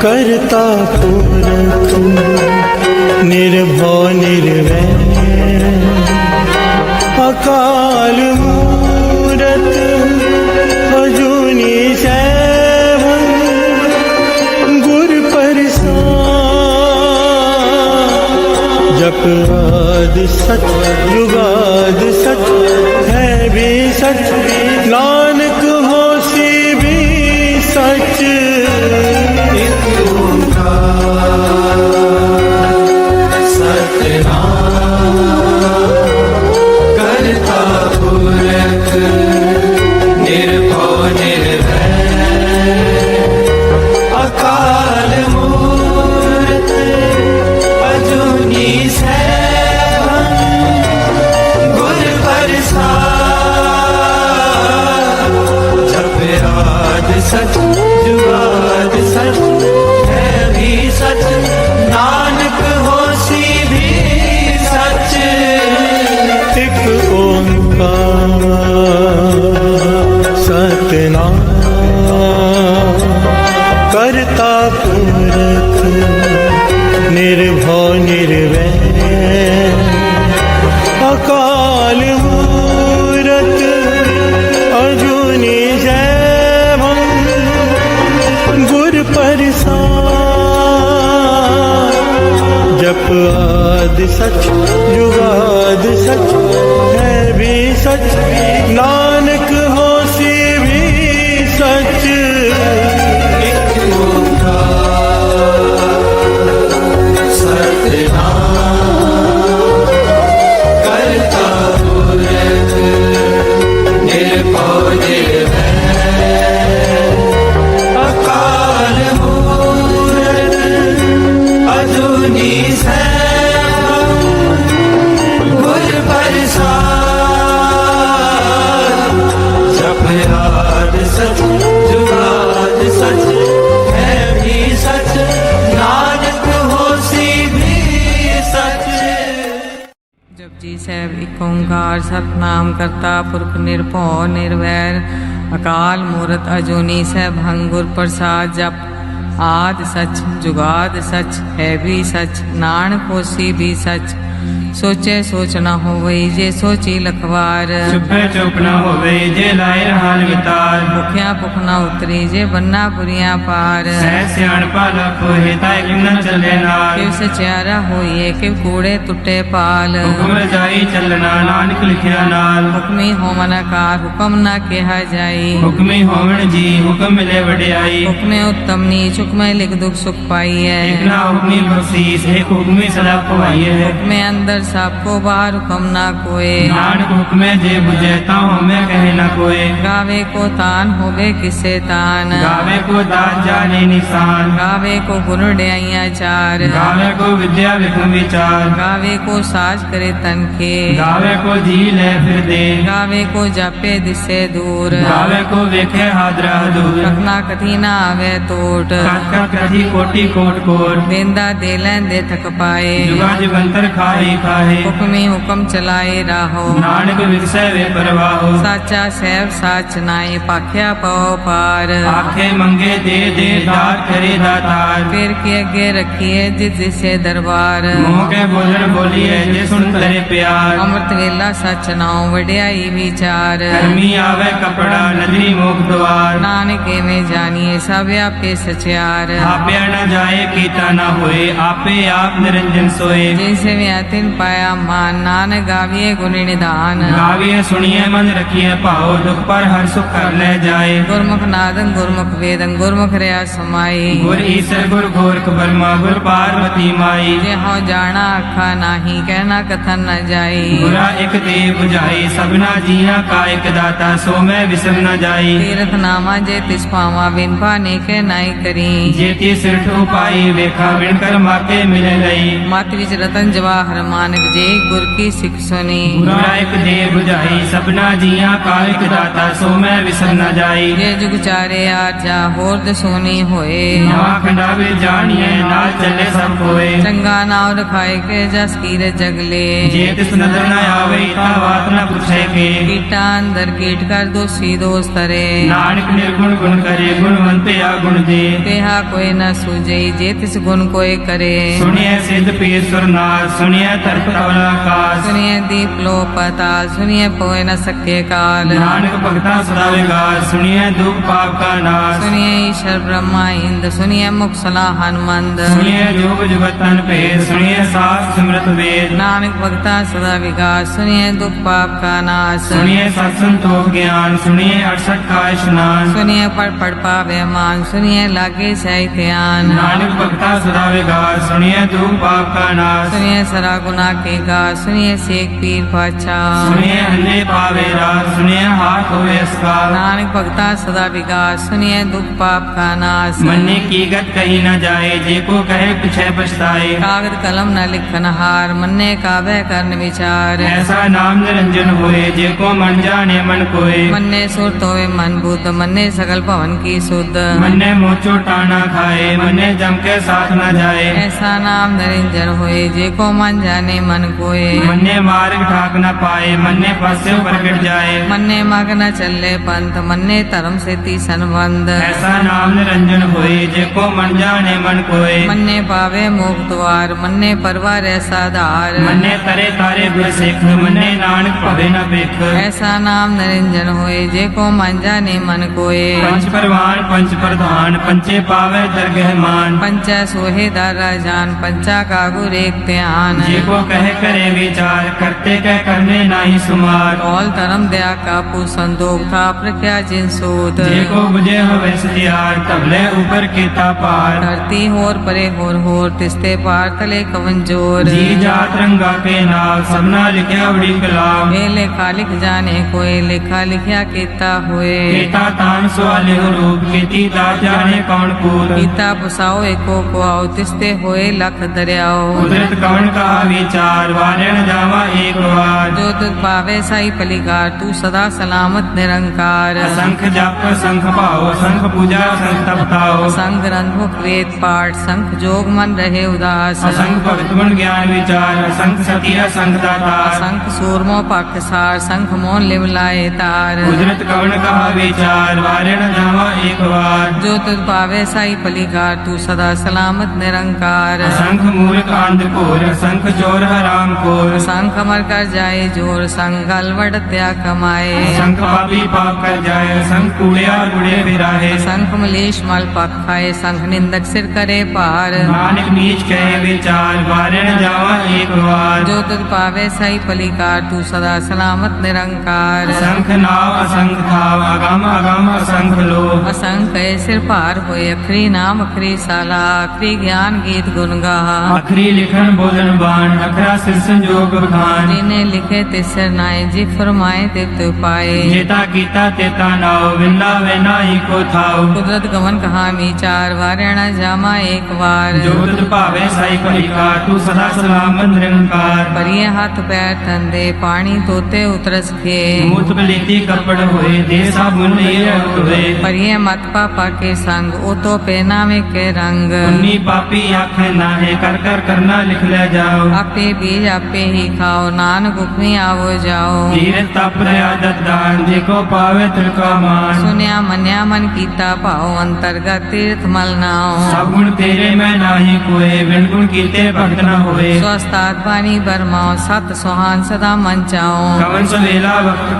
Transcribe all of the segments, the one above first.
करता पुरख निर्भव निर्वैर अकाल मूरत अजूनी सैभं गुर प्रसाद। जप आदि सच जुगाद सच है भी सच, नानक होसी भी सच। करता पुरख निर्भव निर्वैर अकाल मूरत अजूनी सैभं गुर प्रसाद। जप आदि सच जुगाद सच है भी सच, नानक होसी भी सच। एक ओंकार सतनाम करता पुरख निर्भव निर्वैर अकाल मूरत अजूनी सैभं गुर प्रसाद। जप आदि सच जुगाद सच है भी सच, नानक होसी भी सच। एक ओंकार सतनाम करता पुरख निर्भव निर्वैर अकाल मूरत अजूनी सैभं गुर प्रसाद। जप आदि सच जुगाद सच है भी सच, नानक होसी भी सच। जपजी ਸਾਹਿਬ ਇੱਕ ਓੰਕਾਰ ਸਤਨਾਮ ਕਰਤਾ ਪੁਰਖ ਨਿਰਭਉ ਨਿਰਵੈਰ ਅਕਾਲ ਮੂਰਤ ਅਜੂਨੀ ਸੈਭੰ ਗੁਰ ਪ੍ਰਸਾਦ। ਜਪ ਆਦ ਸਚ ਜੁਗਾਦ ਸਚ ਹੈ ਵੀ ਸਚ, ਨਾਨਕ ਹੋਸੀ ਵੀ ਸਚ। ਸੋਚੇ ਸੋਚ ਨਾ ਹੋਵਈ ਜੇ ਸੋਚੀ ਲਖਵਾਰ, ਚੁੱਪੇ ਚੁੱਪ ਨਾ ਹੋਵੇ ਜੇ ਲਾਏ ਰਹਾਨ ਵਿਤਾਰ। ਭੁਖਿਆ ਭੁਖ ਨਾ ਉਤਰੀ ਜੇ ਬੰਨਾ ਬੁਰੀਆਂ ਪਾਰ। ਸਹਿ ਸਿਆਣਪਾ ਲਖ ਹੋਏ ਤਾਂ ਇੱਕ ਨ ਚੱਲੇ ਨਾਲ। ਕਿਵ ਸਚਿਆਰਾ ਹੋਈਏ ਕਿਵ ਕੂੜੇ ਟੁੱਟੇ ਪਾਲ। ਹੁਕਮ ਰਜਾਈ ਚੱਲਣਾ ਨਾਨਕ ਲਿਖਿਆ ਨਾਲ। ਹੁਕਮੀ ਹੋਵਨ ਆਕਾਰ ਹੁਕਮ ਨਾ ਕਿਹਾ ਜਾਈ। ਹੁਕਮੀ ਹੋਵਣ ਜੀ ਹੁਕਮ ਮਿਲੇ ਵਡਿਆਈ। ਹੁਕਮੇ ਉੱਤਮ ਨੀਚ ਹੁਕਮੇ ਲਿਖ ਦੁਖ ਸੁਖ ਪਾਈਐ। ਇੱਕ ਨਾ ਹੁਕਮੀ ਬਖਸ਼ੀਸ ਇੱਕ ਹੁਕਮੀ ਸਦਾ ਭਵਾਈਐ। ਹੁਕਮੇ ਅੰਦਰ ਸਭ ਕੋ ਬਾਹਰ ਹੁਕਮ ਨਾ ਕੋਏ। ਨਾਨਕ ਹੁਕਮੇ ਜੇ ਬੁਝੇ ਤਾਂ ਹਉਮੈ ਕਹੇ ਨਾ ਕੋਏ। ਗਾਵੇ ਕੋ ਤਾਨ ਹੋਵੇ ਕਿਸੇ ਤਾਨ। ਗਾਵੇ ਕੋ ਦਾਨ ਜਾਣੇ ਨਿਸ਼ਾਨ। ਗਾਵੇ ਕੋ ਗੁਣ ਵਡਿਆਈਆਂ ਚਾਰ। ਗਾਵੇ ਕੋ ਵਿਦਿਆ ਵਿਖਮ ਵਿਚਾਰ। ਗਾਵੇ ਕੋ ਸਾਜ ਕਰੇ ਤਨ ਕੇ। ਗਾਵੇ ਕੋ ਜੀ ਲੈ ਫਿਰ ਦੇ। ਗਾਵੇ ਕੋ ਜਾਪੇ ਦਿਸੇ ਦੂਰ। ਗਾਵੇ ਕੋ ਵੇਖੇ ਹਾਦਰਾ ਦੂਰ। ਰਖਨਾ ਕਥੀ ਨਾ ਆਵੇ ਟੋਟ। ਕਥ ਕਥੀ ਕੋਟੀ ਕੋਟ ਕੋਟ। ਦੇਂਦਾ ਦੇ ਲੈਂਦੇ ਥਕ ਪਾਏ। ਜੁਗਾ ਜਵੰਤਰ ਖਾਹੀ ਖਾਹੇ। ਹੁਕਮੀ ਹੁਕਮ ਚਲਾਏ ਰਾਹੋ। ਨਾਨਕ ਵਿਗਸੈ ਵੇ ਪਰਵਾਹੋ। ਸਾਚਾ ਸਹਿਬ ਸਾਚ ਨਾਏ ਪਾਖਿਆ ਪਉ ਪਾਰ। ਆਖੇ ਮੰਗੇ ਦੇ ਦੇ ਦਾਤ ਕਰੇ ਦਾਤਾਰ। ਫਿਰ ਕੇ ਅੱਗੇ ਰੱਖੀਏ ਜਿਸ ਜਿਸੇ ਦਰਬਾਰ। ਮੋਹ ਕੇ ਬੋਲਣ ਬੋਲੀਏ ਜੇ ਸੁਣ ਤਰੇ ਪਿਆਰ। ਅੰਮ੍ਰਿਤ ਵੇਲਾ ਸਚ ਨਾਉ ਵਡਿਆਈ ਵਿਚਾਰ। ਕਰਮੀ ਆਵੇ ਕਪੜਾ ਨਦਰੀ ਮੋਖ ਦਵਾਰ। ਨਾਨਕ ਐਵੇਂ ਜਾਣੀਏ ਸਭ ਆਪੇ ਸਚਿਆਰ। ਆਪਿਆ ਨ ਜਾਏ ਕੀਤਾ ਨ ਹੋਏ ਆਪੇ ਆਪ ਨਿਰੰਜਨ ਸੋਏ। ਜੈਸੇ ਵਿਆ ਤਿਨ ਪਾਇਆ ਮਾਨ ਨਾਨਕ ਗਾਵੀਏ ਗੁਣ ਨਿਧਾਨ। ਗਾਵੀਏ ਸੁਣੀਏ ਮਨ ਰਖੀਏ ਭਾਉ ਦੁਖ ਪਰ ਹਰ ਸੁਖ ਕਰ ਲੈ ਜਾਏ। ਗੁਰਮੁਖ ਨਾਦੰ ਗੁਰਮੁਖ ਵੇਦੰ ਗੁਰਮੁਖ ਰਿਆ ਸਮਾਈ। ਗੁਰ ਈਸਰ ਗੁਰ ਗੋਰਖ ਬਰਮਾ ਗੁਰ ਪਾਰਵਤੀ ਮਾਈ। ਜੇ ਹਉ ਜਾਣਾ ਆਖਾ ਨਾਹੀ ਕਹਿਣਾ ਕਥਨ ਨ ਜਾਈ। ਗੁਰਾ ਇਕ ਦੇ 부ਝਾਈ ਸਭਨਾ ਜੀਆਂ ਕਾ ਇਕ ਦਾਤਾ ਸੋ ਮੈਂ ਵਿਸਰ ਨ ਜਾਈ। ਤੀਰਥ ਨਾਮਾ ਜੇ ਤਿਸ ਪਾਵਾ ਬਿਨ ਪਾਨੇ ਕੇ ਨਾਈ ਕਰੀ। ਜੇ ਤੀ ਸਿਰਠ ਉਪਾਈ ਵੇਖਾ ਬਿਨ ਕਰ ਮਾਕੇ ਮਿਲੇ ਲਈ। ਮਤ ਵਿੱਚ ਰਤਨ ਜਵਾਹਰ ਪਾਰ ਮਾਨਕ ਜੇ ਗੁਰ ਕੀ ਸਿੱਖ ਸੁਣੀ ਗੁਰਾ ਇੱਕ ਦੇ 부ਝਾਈ ਸਭਨਾ ਜੀਆਂ ਕਾ ਇੱਕ ਦਾਤਾ ਸੋ ਮੈਂ ਵਿਸਰ ਨ ਜਾਈ ਜੇ ਜੁਗ ਚਾਰੇ ਆਰਜਾ ਹੋਰ ਦਸੋਨੀ ਹੋਏ ਨਵਾ ਖੰਡਾਵੇ ਜਾਣੀਏ ਨਾਲ ਚੱਲੇ ਸਭ ਕੋਏ ਚੰਗਾ ਨਾਮ ਰਖਾਏ ਕੇ ਜਸ ਕੀਰ ਜਗਲੇ ਜੇ ਤਿਸ ਨਦਰ ਨ ਆਵੇ ਤਾਂ ਬਾਤ ਨ ਪੁੱਛੇ ਕੇ ਕੀਟਾ ਅੰਦਰ ਕੀਟ ਕਰ ਦੋਸੀ ਦੋਸ ਤਰੇ ਨਾਨਕ ਨਿਰਗੁਣ ਗੁਣ ਕਰੇ ਗੁਣਵੰਤੇ ਆ ਗੁਣ ਦੇ ਤੇਹਾ ਕੋਈ ਨ ਸੂਝਈ ਜੇ ਤਿਸ ਗੁਣ ਕੋਈ ਕਰੇ ਸੁਣਿਐ ਸਿੱਧ ਪੀਸੁਰ ਨਾਥ ਸੁਣਿਐ ਤਰਪ ਤਵਲਾ ਆਕਾਸ ਸੁनिए दीप लो पताल सुनिए पोए न सके काल ਨਾਨਕ ਭਗਤਾ ਸਦਾ ਵਿਗਾਸ ਸੁਣਿਐ ਦੁਖ ਪਾਪ ਕਾ ਨਾਸ सुनिए ईश्वर ब्रह्मा इंद सुनिए मुख सलाह हनुमंद ਸੁਣਿਐ ਜੋਗ ਜੁਗਤਨ ਭੇਦ ਸੁਣਿਐ ਸਾਸ ਸਿਮਰਤ ਵੇਦ नानक भक्ता सदा विकास सुनिए दुख पाप का नाश ਸੁਣਿਐ ਸਤ ਸੰਤੋਖ ਗਿਆਨ ਸੁਣਿਐ 68 ਕਾ ਇਸ਼ਨਾਨ सुनिए पढ़ पावे मान सुनिए लागे सही ध्यान ਨਾਨਕ ਭਗਤਾ ਸਦਾ ਵਿਗਾਸ ਸੁਣਿਐ ਦੁਖ ਪਾਪ ਕਾ ਨਾਸ सुनिए सरा गुना के गा सुनिए शेख पीर पाछा ਸੁਣਿਐ ਅੰਨੇ ਪਾਵੇ ਰਾਸ ਸੁਣਿਐ ਹਾਥ ਹੋਵੇ ਅਸਕਾ नानक भक्ता सदा विकास सुनिए दुख पाप का नाश ਮੰਨੇ ਕੀ ਗਤ ਕਹੀ ਨ ਜਾਏ ਜੇ ਕੋ ਕਹੇ ਪਿਛੈ ਪਛਤਾਏ कागद कलम न लिखन हार मन्ने कावे करन विचार ਐਸਾ ਨਾਮ ਨਿਰੰਜਨ ਹੋਏ ਜੇ ਕੋ ਮਨ ਜਾਣੇ ਮਨ ਕੋਏ मन्ने सुरत होवे मन बुद्ध मन्ने सकल भवन की सुध ਮੰਨੇ ਮੋਚੋ ਟਾਣਾ ਖਾਏ ਮੰਨੇ ਜਮ ਕੇ ਸਾਥ ਨ ਜਾਏ ऐसा नाम निरंजन होए जे को मन जाने मन कोए ਮੰਨੇ ਮਾਰਗ ਠਾਕ ਨ ਪਾਏ ਮੰਨੇ ਪਾਸੇ ਪ੍ਰਗਟ ਜਾਏ मन्ने मग न चले पंथ मन्ने धर्म से ती संबंध ਐਸਾ ਨਾਮ ਨਿਰੰਜਨ ਹੋਏ ਜੇ ਕੋ ਮਨ ਜਾਣੇ ਮਨ ਕੋਏ मन्ने पावे मोक्ष द्वार मन्ने परवार ऐसा धार ਮੰਨੇ ਤਰੇ ਤਾਰੇ ਗੁਰ ਸਿੱਖ ਮੰਨੇ ਨਾਨਕ ਭਵੇ ਨ ਵੇਖ ऐसा नाम निरंजन होए जे को मन जाने मन कोए ਪੰਚ ਪਰਵਾਨ ਪੰਚ ਪ੍ਰਧਾਨ ਪੰਚੇ ਪਾਵੇ ਦਰਗਹਿ ਮਾਨ पंचा सोहे दारा जान पंचा का गुर एक ध्यान ਜੇ ਕੋ ਕਹੇ ਕਰੇ ਵਿਚਾਰ ਕਰਤੇ ਕਹਿ ਕਰਨੇ ਨਾਹੀ ਸੁਮਾਰ कौल धर्म दया कापू संदोख था प्रख्या जिन सूत ਜੇ ਕੋ ਬੁਝੇ ਹੋਵੇ ਸਤਿਆਰ ਤਬਲੇ ਉਪਰ ਕੀਤਾ ਪਾਰ धरती होर परे होर तिस्ते पार तले कवन जोर ਜੀ ਜਾਤ ਰੰਗਾ ਕੇ ਨਾਮ ਸਭਨਾ ਲਿਖਿਆ ਬੜੀ ਕਲਾਮ ये लेखा लिख जाने कोई लेखा लिखया कीता हुए ਕੀਤਾ ਤਾਨ ਸਵਾਲੇ ਰੂਪ ਕੀਤੀ ਤਾ ਜਾਣੇ ਕੌਣ ਕੂਤ कीता पुसाओ एको को आओ तिस्ते होए लख दरियाओ ਕੁਦਰਤ ਕਵਣ ਕਹਾ ਵਿਚਾਰ ਵਾਰਣ ਜਾਵਾ ਏਕ ਵਾਰ जो तुझ पावे साई पलिकार तू सदा सलामत निरंकार असंख जप असंख भाव असंख पूजा असंख तपताओ संग ग्रंथ मुख वेद पाठ संख जोग मन रहे उदास असंख भगत गुण ज्ञान विचार असंख सती असंख दातार संख सूरमो पाकसार संख मोन लिव लाए तार कुदरत कवण कहा विचार वारण जावा एक बार जो तुझ पावे साई पलिकार तू सदा सलामत निरंकार असंख मूर्ख अंध घोर असंख चोर हराम खोर संख अमर कर जाए जोर संग गलवड़ त्या कमाए असंख पापी पाप कर जाए असंख कूड़िया गुड़े फिराहे संख मलेश मल पक खाए संख निंदक सिर करे पार नानक नीच कहे विचार वारण जावा एक बार जो तुझ पावे साई पलिकार तू सदा सलामत निरंकार असंख नाव असंख थाव अगम अगम असंख लो असंख कहे सिर पार होए अखरी नाम अखरी साला अखरी ज्ञान गीत गुण गाहा अखरी लिखन बोलन बाण अखरा सिर संजोग बखान जिन्हें लिखे तिसर नाए जी फरमाए तित पाए जेता कीता तेता नाव विंदा वे नाई को थाव कुदरत गमन कहा विचार वारणा जामा एक बार जो तुझ भावे साई पलिकार तू सदा सलामत निरंकार परिये हाथ पैर ठंडे पानी तोते उतरस खे मूत बलीती कपड़ होए दे साबुन ये हुए परिये मत पापा के संग ओ तो पहनावे के रंग उन्नी पापी आँखें नाहे कर कर करना लिख ले जाओ आपे बीज आपे ही खाओ नानक उपमी आवो जाओ धीरे तप आदत दान देखो पावे तिलका मान सुनिया मन्या मन कीता पाओ अंतर्गत तीर्थ मल नाओ सब गुण तेरे में नाही कोए बिन गुण कीते भक्त न होए स्वस्थात बानी बरमाओ सत सुहान सदा मन चाओ कवन सवेला वक्त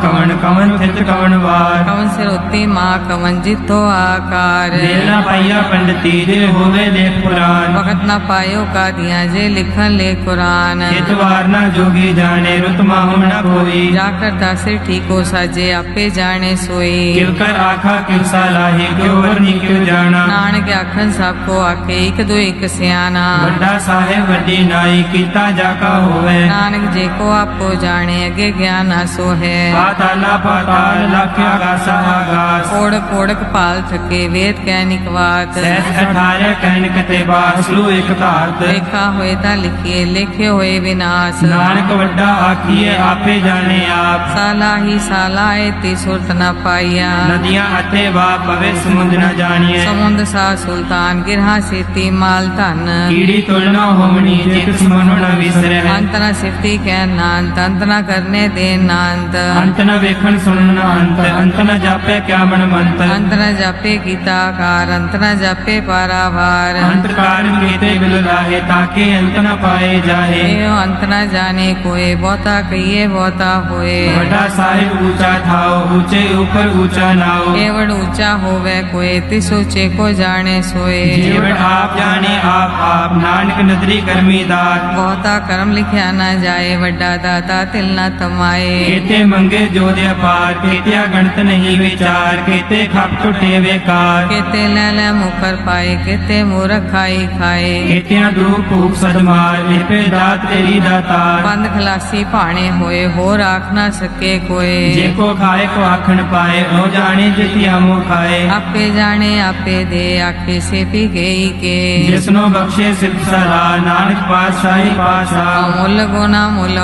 कवन थित कवन वार कवन सिर उत्ती माँ कवन जितो आकार देर न पाइया पंडिती जे होवे लेख पुराण वक्त न पायो का दिया जे लिखन ले कुरान हितवार न जोगी जाने रुत माहु न कोई जाकर दासिर ठीको साजे आपे जाने सोई किल कर आखा किल सालाही क्यों वरनी क्यों जाना नानक आखन सबको आके एक दो एक सियाना वड्डा साहेब वड्डी नाई कीता जाका होवे नानक जे को आपको जाने अगे ज्ञान आसो है पाताला पाताल लख्य आगासा आगास ओढ़क ओढ़क पाल थके वेद कैनिक वात सहस 18 कहन कते बासलू एक धारत लेखा होए ता लिखिए लेख ਲਿਖੇ ਹੋਏ ਵਿਨਾਸ਼। ਨਾਨਕ ਵੱਡਾ ਆਖੀਏ ਆਪੇ ਜਾਣੇ ਆਪ। ਸਾਲਾ ਹੀ ਸਾਲਾ ਏਤੀ ਸੁਰਤ ਨ ਪਾਈਆ। ਨਦੀਆਂ ਅਤੇ ਵਾ ਪਵੇ ਸਮੁੰਦ ਨ ਜਾਣੀਏ। ਸਮੁੰਦ ਸਾ ਸੁਲਤਾਨ ਗਿਰਹਾ ਸੇਤੀ ਮਾਲ ਧਨ। ਕੀੜੀ ਤੁਲਨਾ ਹੋਵਣੀ ਜਿਤ ਸਿਮਰਨੁ ਨ ਵਿਸਰੈ। ਅੰਤ ਨ ਸਿਫਤੀ ਕਹਿ ਨਾਨਤ ਅੰਤ ਨ ਕਰਨੇ ਦੇ ਨਾਨਤ। ਅੰਤ ਨ ਵੇਖਣ ਸੁਣਨ ਨ ਅੰਤ। ਅੰਤ ਨ ਜਾਪੈ ਕਿਆ ਮਨ ਮੰਤ। ਅੰਤ ਨ ਜਾਪੇ ਕੀਤਾ ਆਕਾਰ ਅੰਤ ਨ ਜਾਪੇ ਪਾਰਾਵਾਰ। ਅੰਤ ਕਾਰਨ ਕੀਤੇ ਬਿਲ ਲਾਹੇ ਤਾਕੇ ਅੰਤ ਨ ਪਾਏ ਜਾਹੇ। ਏਉ ਅੰਤ ਨ ਜਾਣੇ ਕੋਏ ਬਹੁਤਾ ਕਹੀਏ ਬਹੁਤਾ ਹੋਏ। ਵੱਡਾ ਸਾਹਿਬ ਊਚਾ ਥਾਓ ਊਚੇ ਉਪਰ ਊਚਾ ਨਾਓ। ਕੇਵੜ ਊਚਾ ਹੋਵੇ ਕੋਏ ਤਿਸ ਊਚੇ ਕੋ ਜਾਣੇ ਸੋਏ। ਜੀਵਨ ਆਪ ਜਾਣੇ ਆਪ ਨਾਨਕ ਨਦਰੀ ਕਰਮੀ ਦਾਤ। ਬਹੁਤਾ ਕਰਮ ਲਿਖਿਆ ਨਾ ਜਾਏ ਵੱਡਾ ਦਾਤਾ ਤਿਲ ਨਾ ਤਮਾਏ। ਕੀਤੇ ਮੰਗੇ ਜੋ ਦੇ ਅਪਾਰ ਕੀਤਿਆ ਗਣਤ ਨਹੀਂ ਵਿਚਾਰ। ਕੀਤੇ ਖਪ ਟੁੱਟੇ ਵੇਕਾਰ। केते ले ले मुकर पाए केते मूर्ख खाई खाए। ਕੀਤਿਆਂ ਦੂਖ ਭੂਖ ਸਦਮਾਰ ਲਿਪੇ ਦਾਤ ਤੇਰੀ ਦਾਤਾਰ। बंद खलासी भाणे होए हो राख ना सके कोए। ਜੇ ਕੋ ਖਾਏ ਕੋ ਆਖਣ ਪਾਏ ਉਹ ਜਾਣੇ ਜਿਤਿਆ ਮੋ ਖਾਏ। आपे जाने आपे दे आखे से पी गई के। ਜਿਸਨੋ ਬਖਸ਼ੇ ਸਿਫਤ ਸਲਾ ਨਾਨਕ ਪਾਤਸ਼ਾਹੀ ਪਾਤਸ਼ਾਹ। मुल गुना मुल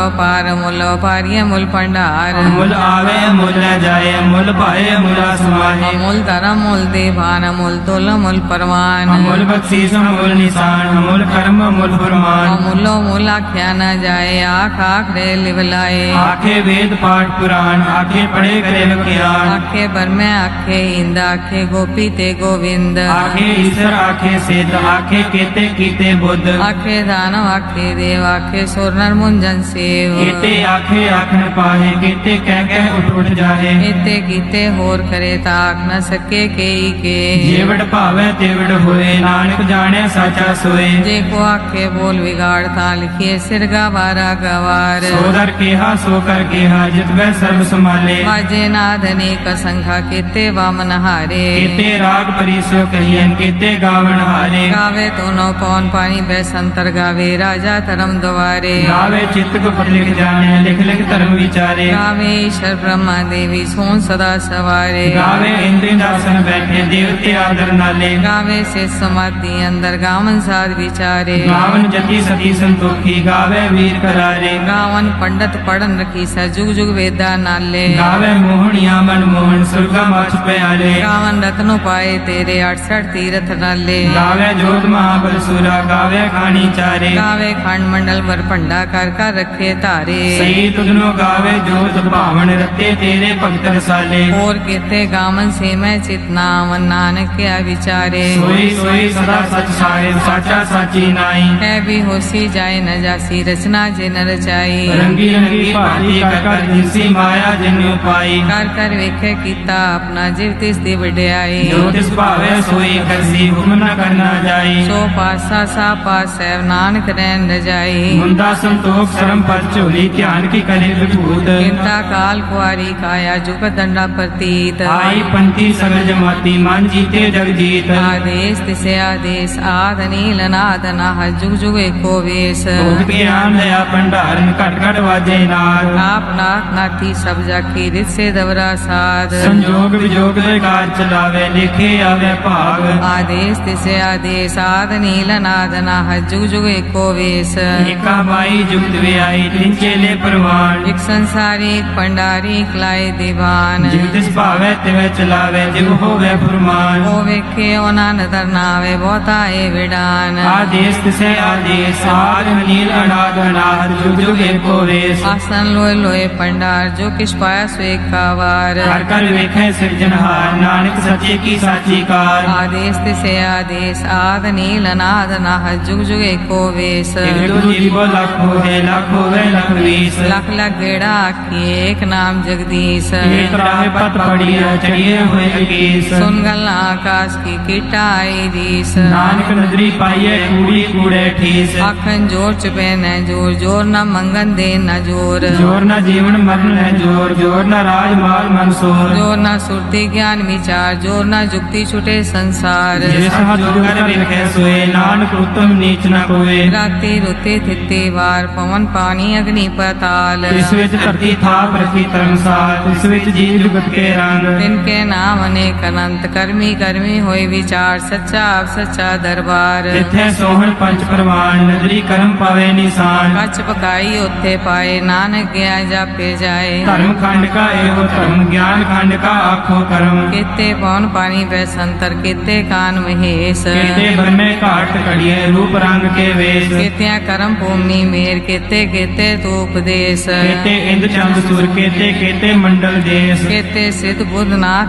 पारिय मुल भंडार। ਮੁੱਲ ਆਵੇ ਮੁੱਲ ਲੈ ਜਾਏ ਮੁੱਲ ਪਾਏ ਮੁਲਾ ਸਮਾਹੇ। अमूल धर्म मूल देवान अमूल तुल अमूल परवान। ਅਮੁੱਲ ਬਖਸ਼ੀਸ ਅਮੁੱਲ ਨਿਸ਼ਾਨ ਅਮੁੱਲ ਕਰਮ ਅਮੁੱਲ ਫਰਮਾਨ। अमूलो मूल आख्या न जाए आख आख रे लिवलाए। ਆਖੇ ਵੇਦ ਪਾਠ ਪੁਰਾਣ ਆਖੇ ਪੜੇ ਕਰੇ ਵਿਗਿਆਨ। आखे बरमे आखे इंद आखे गोपी ते गोविंद। ਆਖੇ ਈਸ਼ਰ ਆਖੇ ਸਿੱਧ ਆਖੇ ਕੀਤੇ ਕੀਤੇ ਬੁੱਧ। आखे दानव आखे देव आखे सुर नर मुंजन सेव। ਕੀਤੇ ਆਖੇ ਆਖਣ ਪਾਹੇ ਕੀਤੇ ਕਹਿ ਕਹਿ ਉੱਠ ਜਾਹੇ। एते कीते होर करे ताक न सके केई के। ਜੇਵੜ ਭਾਵੈ ਤੇਵੜ ਹੋਏ ਨਾਨਕ ਜਾਣਿਆ ਸਾਚਾ ਸੋਏ। जे को आखे बोल बिगाड़ ता लिखिए सिर गवारा गवार। ਸੋ ਦਰ ਕਿਹਾ ਸੋ ਕਰ ਕਿਹਾ ਜਿਤਵੈ ਸਰਬ ਸੰਭਾਲੇ। बाजे नाद अनेक संखा केते वामन हारे। ਕੀਤੇ ਰਾਗ ਪਰਿਸੋ ਕਹੀਐਨ ਕੀਤੇ ਗਾਵਣ ਹਾਰੇ। गावे दोनों पौन पानी बैसंतर गावे राजा धर्म द्वारे। ਗਾਵੇ ਚਿੱਤ ਗੁਪਤ ਲਿਖ ਜਾਣਿਆ ਲਿਖ ਲਿਖ ਧਰਮ ਵਿਚਾਰੇ। गावे ईश्वर ब्रह्मा देवी सोन सदा सवारे। ਗਾਵੇ ਇੰਦਰੀ ਦਾਸਨ ਬੈਠੇ ਦੇਵਤੇ ਆਦਰ ਨਾਲੇ। गावे से समाधि अंदर गावन साध विचारे। ਗਾਵਨ ਜਤੀ ਸਤੀ संतोखी गावे वीर करारे। गावन पंडित पढ़न रखी सा जुग जुग वेदा नाले। गावे मोहनिया मन मोहन सुरगा मछ प्याले। गावन रत्नो पाए तेरे 68 तीरथ नाले। गावे जोत महाबल सुरा गावे खानी चारे। गावे खंड मंडल वर भंडा कर रखे तारे। सही तुधनो गावे जोत भावन रते तेरे भगत रसाले। और केते गावन से मैं चितनावन नानक क्या विचारे। सोई सोई सदा सच साहिब साचा साची नाई। है भी होसी जाए न जासी रचना जे न रचाई। रंगी रंगी भांति कर कर जिनसी माया जिन पाई। कर वेखे कीता अपना जीव तिस दी वड्याई। जो तिस भावे सोई करसी हुक्म न करना जाई। सो पासा सा पास है नानक रैन रजाई। मुंदा संतोख शरम पर झोली ध्यान की करे विभूत। चिंता काल कुआरी काया जुग दंडा प्रतीत। आई पंथी सगल जमाती मान जीते जग जीत। आदेश तिसे आदेश आद नील नाद नाह जुग जुग एको वेश। भोग ज्ञान दया भंडारन घट घट वाजे नाद। आप नाथ नाथी सब जाकी रित से दवरा साध। संजोग विजोग दे कार चलावे लिखे आवे भाग। आदेश तिसे आदेश आद नील नाद नाह जुग जुग एको वेश। एका बाई जुगत वे आई तिन चेले परवान। एक संसारी एक पंडारी एक लाए दीवान। जिव तिस भावे तिवे चलावे जिव होवे फुरमान। ओ वेखे ओना नदर नावे बहुता ए विडान। आदेश तिसे आदेश आद नील अनाद अनाद जुग जुग एको वेश। आसन लोए लोए पंडार जो किस पाया सो एक कावार। कर कर वेखे सिरजनहार नानक सच्चे की साची कार। आदेश तिसे आदेश आद नील नाद नाह जुग जुग एको वेश। एक दो जीवो लख होए लख होवे लख वीस। लख लख गेड़ा आखी एक नाम जगदीश। एक राह पत पड़ी चढ़िए हुए अकीस। सुन गल आकाश की कीटा आई दीस। नानक नजरी पाइए कूड़ी कूड़े ठीस। आखन जोर चुपे न जोर जोर न मंगन दे न जोर। जोर न जीवन मरण है जोर जोर न राज माल मनसोर। जोर न सुरती ज्ञान विचार जोर न जुक्ति छुटे संसार। जिसहा जोगर विखे सोए नानक उत्तम नीच न कोए। राती रुते थिते वार पवन पानी अग्नि पताल। इस विच धरती थाप रखी धर्मसाल। इस विच जीव जुगत के रंग। तिनके नाम अनेक अनंत कर्मी कर्मी होए विचार सच्चा आप सच्चा दरबार। जिथे सोहन पंच परवान नजरी कर्म ਕਰਮ ਪਵੇ ਨਿਸ਼ਾਨ। ਕੱਚ ਪਕਾਈ ਉੱਥੇ ਪਾਏ ਨਾਨਕ ਗਿਆ ਜਾਪੇ ਜਾਏ। ਧਰਮ ਖੰਡ ਕਾ ਇਹੋ ਧਰਮ, ਗਿਆਨ ਖੰਡ ਕਾ ਆਖੋ ਕਰਮ। ਕੀਤੇ ਪੌਣ ਪਾਣੀ ਬੈਸੰਤਰ, ਕੀਤੇ ਕਾਨ ਮਹੇਸ਼। ਕੀਤੇ ਬ੍ਰਹਮੇ ਘਾਟ ਘੜੀਏ, ਰੂਪ ਰੰਗ ਕੇ ਵੇਸ਼। ਕੀਤਿਆਂ ਕਰਮ ਭੂਮੀ ਮੇਰ, ਕੀਤੇ ਕੀਤੇ ਤੂ ਉਪਦੇਸ਼। ਕੀਤੇ ਇੰਦ ਚੰਦ ਸੂਰ, ਕੀਤੇ ਮੰਡਲ ਦੇਸ਼। ਕੀਤੇ ਸਿੱਧ ਬੁੱਧ ਨਾਥ,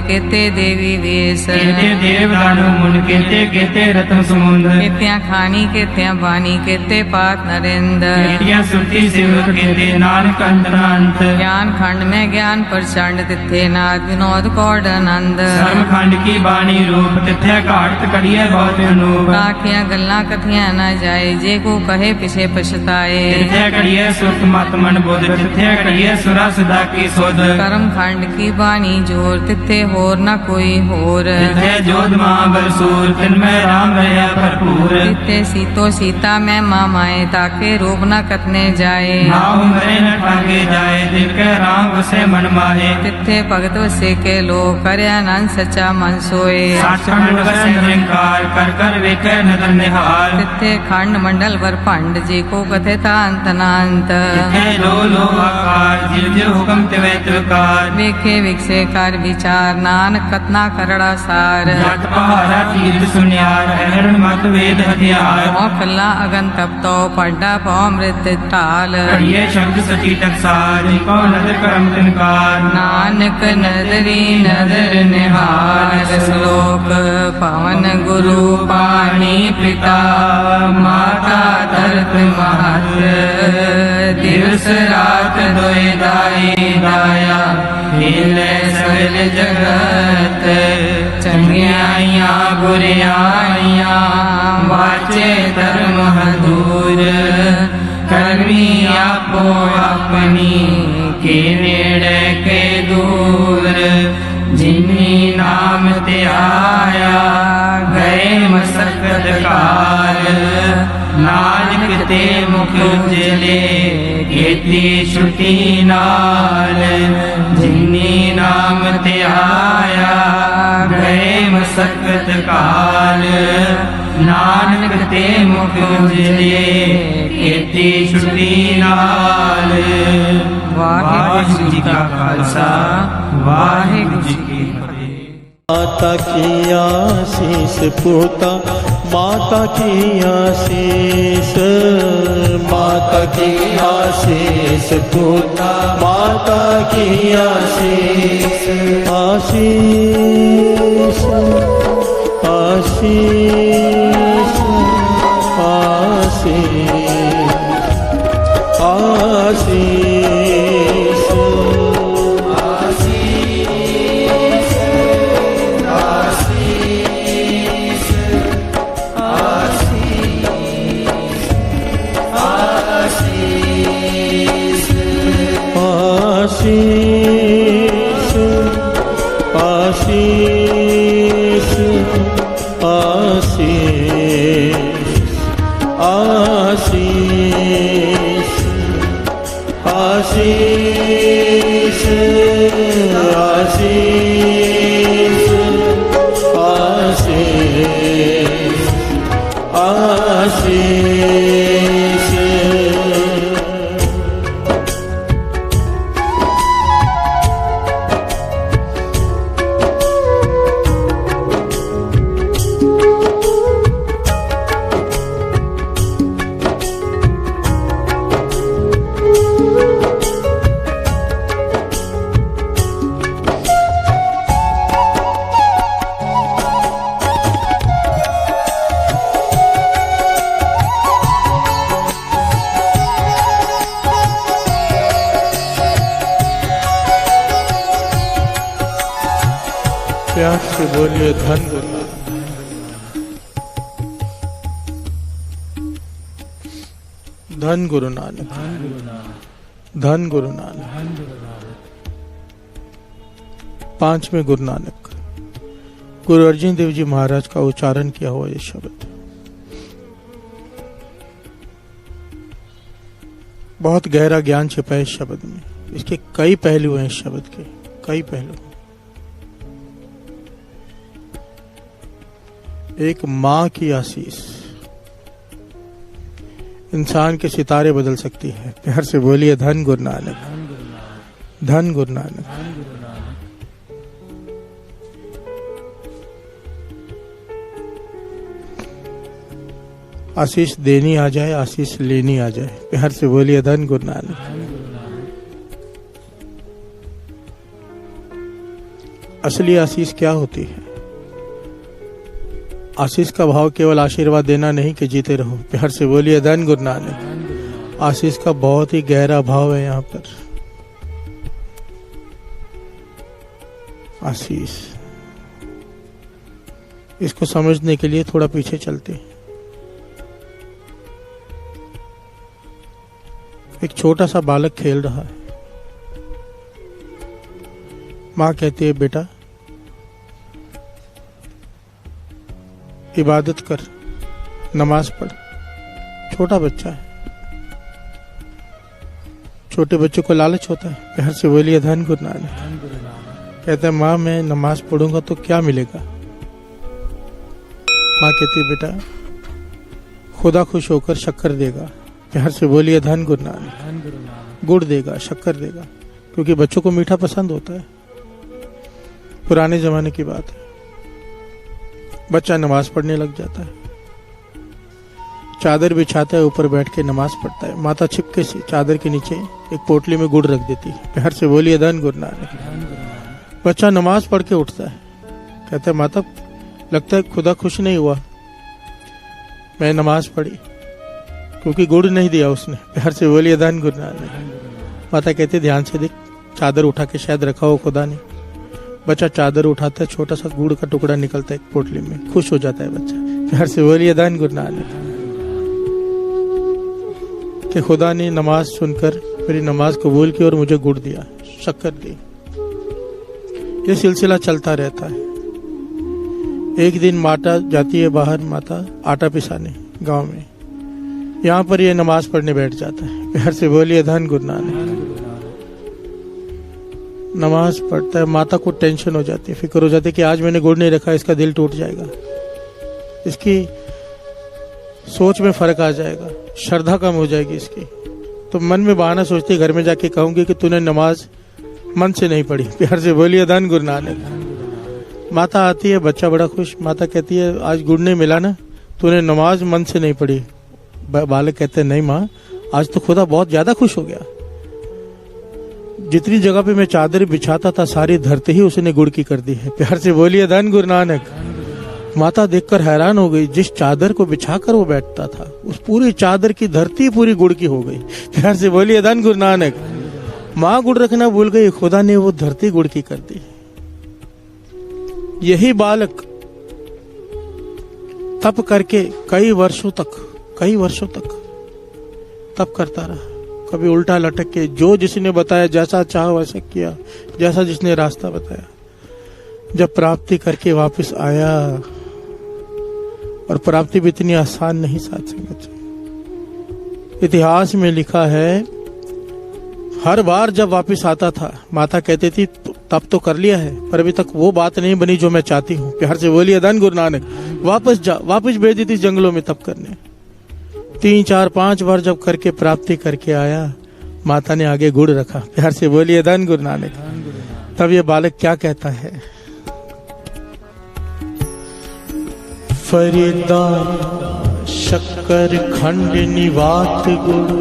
ਕੀਤੇ ਦੇਵੀ ਵੇਸ਼। ਕੀਤੇ ਦੇਵ ਦਾਨਵ ਮੁਨ, ਕੀਤੇ ਰਤਨ ਸਮੁੰਦ। ਕੀਤਿਆਂ ਖਾਣੀ ਕੀਤਿਆਂ ਬਾਣੀ, ਕੀਤੇ ਪਾਤ ਨਰਿੰਦ। ਕੀਤੀਆਂ ਸੁਰਤੀ ਸਿਵਕ, ਕੀਤੇ ਨਾਨਕ ਅੰਤ। ਗਿਆਨ ਖੰਡ ਮੈਂ ਗਿਆਨ ਪ੍ਰਚੰਡ, ਤਿੱਥੇ ਨਾਦ ਵਿਨੋਦ ਕੌੜ ਆਨੰਦ। ਸਰਮ ਖੰਡ ਕੀ ਬਾਣੀ ਰੂਪ, ਤਿੱਥੇ ਘਾਟ ਘੜੀਏ ਬਹੁਤ ਅਨੂਪ। ਕਾਖੀਆਂ ਗੱਲਾਂ ਕਥੀਆਂ ਨਾ ਜਾਏ, ਜੇ ਕੋ ਕਹੇ ਪਿਛੇ ਪਛਤਾਏ। ਤਿੱਥੇ ਘੜੀਏ ਸੁਰਤ ਮਤ ਮਨ ਬੁੱਧ, ਤਿੱਥੇ ਘੜੀਏ ਸੁਰਾ ਸਦਾ ਕੀ ਸੁਧ। ਕਰਮ ਖੰਡ ਕੀ ਬਾਣੀ ਜੋਰ, ਤਿੱਥੇ ਹੋਰ ਨਾ ਕੋਈ ਹੋਰ। ਤਿੱਥੇ ਜੋਧ ਮਹਾਬਲ ਸੂਰ, ਤਿਨ ਮੈਂ ਰਾਮ ਰਹਿਆ ਭਰਪੂਰ। ਤਿੱਥੇ ਸੀਤੋ ਸੀਤਾ ਮੈਂ ਮਾਮਾਏ, ਤਾਕੇ ਰੂਪ ਨਾ ਕਤਨੇ ਜਾਏ। ਨਾਉ ਮਰੇ ਨ ਠਾਗੇ ਜਾਏ, ਤਿਨ ਕੈ ਰਾਮ ਵਸੇ ਮਨ ਮਾਹੇ। ਤਿੱਥੇ ਭਗਤ ਵਸੇ ਕੇ ਲੋ, ਕਰਿਆ ਆਨੰਦ ਸੱਚਾ ਮਨ ਸੋਏ। ਸੱਚਖੰਡ ਵਸੈ ਨਿਰੰਕਾਰ, ਕਰ ਕਰ ਵੇਖੈ ਨਦਰ ਨਿਹਾਲ। ਤਿੱਥੇ ਖੰਡ ਮੰਡਲ ਵਰ ਭੰਡ, ਜੇ ਕੋ ਕਥੇ ਤਾ ਅੰਤ ਅਨੰਤ। ਤਿੱਥੇ ਲੋ ਲੋ ਆਕਾਰ, ਜਿਵ ਜਿਵ ਹੁਕਮ ਤਿਵੈ ਤਿਵਕਾਰ। ਵੇਖੇ ਵਿਕਸੇ ਕਰ ਵਿਚਾਰ, ਨਾਨਕ ਕਤਨਾ ਕਰੜਾ ਸਾਰ। ਜਤ ਪਹਾੜਾ ਤੀਰਥ ਸੁਨਿਆਰ, ਅਹਰਣ ਮਤ ਵੇਦ ਹਥਿਆਰ। ਮੋ ਕੱਲਾ ਅਗਨ ਤਪਤੋ, ਪੜਦਾ ਪਉ ਅੰਮ੍ਰਿਤ ਢਾਲ। ਘੜੀਏ ਸ਼ਬਦ ਸਚੀ ਟਕਸਾਰ, ਕੋ ਨਦਰ ਕਰਮ ਤਿਨਕਾਰ। ਨਾਨਕ ਨਦਰੀ ਨਦਰ ਨਿਹਾਲ। ਸ਼ਲੋਕ ਪਵਨ ਗੁਰੂ ਪਾਣੀ ਪਿਤਾ, ਮਾਤਾ ਧਰਤ ਮਹਤ। ਦਿਵਸ ਰਾਤ ਦੋਇ ਦਾਈ ਦਾਇਆ, ਹਿਲੇ ਸਗਲ ਜਗਤ। ਚੰਗਿਆਈਆਂ ਬੁਰਿਆਈਆਂ, ਵਾਚੇ ਧਰਮ ਹਦੂਰ। ਕਰਮੀ ਆਪੋ ਆਪਣੀ, ਕੇ ਨੇੜੇ ਕੇ ਦੂਰ। ਜਿਨੀ ਨਾਮ ਧਿਆਇਆ, ਗਏ ਮਸਕਤ ਕਾਲ। ਨਾਨਕ ਤੇ ਮੁਖ ਉਜਲੇ, ਕੀਤੀ ਛੁਟੀ ਨਾਲ। ਜਿਨੀ ਨਾਮ ਧਿਆਇਆ, ਗਏ ਮਸਕਤ ਕਾਲ। ਨਾਨਕ ਤੇ ਮੁਖ ਉਜਲੇ, ਕੀਤੀ ਛੁਟੀ ਨਾਲ। ਵਾਹਿਗੁਰੂ ਜੀ ਕਾ ਖਾਲਸਾ, ਵਾਹਿਗੁਰੂ ਜੀ ਕੀ ਫਤਿਹ। माता की आशीष पोता, माता की आशीष। माता की आशीष पोता, माता की आशीष। आशीष आशीष आशीष आशीष। आशीष आशीष आशीष आशीष आशीष आशीष। प्यार से बोलिए धन गुरु नानक। धन गुरु नानक, धन गुरु नानक। पांचवें गुरु नानक गुरु अर्जन देव जी महाराज का उच्चारण किया हुआ ये शब्द बहुत गहरा ज्ञान छिपा है इस शब्द में। इसके कई पहलू हैं, इस शब्द के कई पहलू। एक मां की आशीष, इंसान के सितारे बदल सकती है। प्यार से बोलिए धन गुरु नानक, धन गुरु नानक। आशीष देनी आ जाए, आशीष लेनी आ जाए। प्यार से बोलिए धन गुरु नानक। असली आशीष क्या होती है? आशीष का भाव केवल आशीर्वाद देना नहीं कि जीते रहो। प्यार से बोलिए धन गुरु नानक। आशीष का बहुत ही गहरा भाव है यहाँ पर। आशीष, इसको समझने के लिए थोड़ा पीछे चलते हैं। एक छोटा सा बालक खेल रहा है। माँ कहती है, बेटा इबादत कर, नमाज पढ़। छोटा बच्चा है, छोटे बच्चों को लालच होता है। प्यार से बोलिए धन गुरु नानक। कहता है, माँ मैं नमाज पढ़ूंगा तो क्या मिलेगा? माँ कहती है, बेटा खुदा खुश होकर शक्कर देगा। प्यार से बोलिए धन गुरु नानक। गुड़ देगा, शक्कर देगा, क्योंकि बच्चों को मीठा पसंद होता है। पुराने जमाने की बात है। बच्चा नमाज पढ़ने लग जाता है, चादर बिछाता है, ऊपर बैठ के नमाज पढ़ता है। माता छिपके से चादर के नीचे एक पोटली में गुड़ रख देती है। प्यार से बोलिए धन गुरु नानक। बच्चा नमाज पढ़ के उठता है, कहता है, माता लगता है खुदा खुश नहीं हुआ, मैं नमाज पढ़ी क्योंकि गुड़ नहीं दिया उसने। प्यार से बोलिए धन गुरु नानक। माता कहती, ध्यान से देख, चादर उठा के शायद रखा हो खुदा ने। बच्चा चादर उठाता है, छोटा सा गुड़ का टुकड़ा निकलता है एक पोटली में, खुश हो जाता है बच्चा। प्यार से बोलिए धन गुरु नानक। कि खुदा ने नमाज सुनकर मेरी नमाज कबूल की और मुझे गुड़ दिया, शक्कर दी। ये सिलसिला चलता रहता है। एक दिन माता जाती है बाहर, माता आटा पिसाने गांव में। यहाँ पर ये नमाज पढ़ने बैठ जाता है। प्यार से बोलिए धन गुरु नानक। नमाज पढ़ता है, माता को टेंशन हो जाती है, फिक्र हो जाती है कि आज मैंने गुड़ नहीं रखा, इसका दिल टूट जाएगा, इसकी सोच में फर्क आ जाएगा, श्रद्धा कम हो जाएगी इसकी। तो मन में बहाना सोचती, घर में जाके कहूंगी कि तूने नमाज मन से नहीं पढ़ी। प्यार से बोलिए धन गुरु नानक। माता आती है, बच्चा बड़ा खुश। माता कहती है, आज गुड़ नहीं मिला ना, तूने नमाज मन से नहीं पढ़ी। बालक कहते हैं, नहीं माँ, आज तो खुदा बहुत ज्यादा खुश हो गया। जितनी जगह पे मैं चादर बिछाता था सारी धरती ही उसने गुड़ की कर दी है। प्यार से बोलिए धन गुरु नानक। माता देखकर हैरान हो गई, जिस चादर को बिछाकर वो बैठता था उस पूरी चादर की धरती पूरी गुड़ की हो गई। प्यार से बोलिए धन गुरु नानक। माँ गुड़ रखना भूल गई, खुदा ने वो धरती गुड़ की कर दी। यही बालक तप करके कई वर्षों तक तप करता रहा। कभी उल्टा लटक के, जो जिसने बताया जैसा चाहा वैसा किया, जैसा जिसने रास्ता बताया। जब प्राप्ति करके वापस आया, और प्राप्ति भी इतनी आसान नहीं साथ संगत। इतिहास में लिखा है, हर बार जब वापस आता था माता कहती थी, तप तो कर लिया है पर अभी तक वो बात नहीं बनी जो मैं चाहती हूँ। प्यार से बोलिए धन गुरु नानक। वापस जा, वापस भेज दी थी जंगलों में तप करने। 3, 4, 5 बार जब करके प्राप्ति करके आया, माता ने आगे गुड़ रखा। प्यार से बोलिए धन गुरु नानक। तब ये बालक क्या कहता है, फरीदा शक्कर खंड निवात गुड़,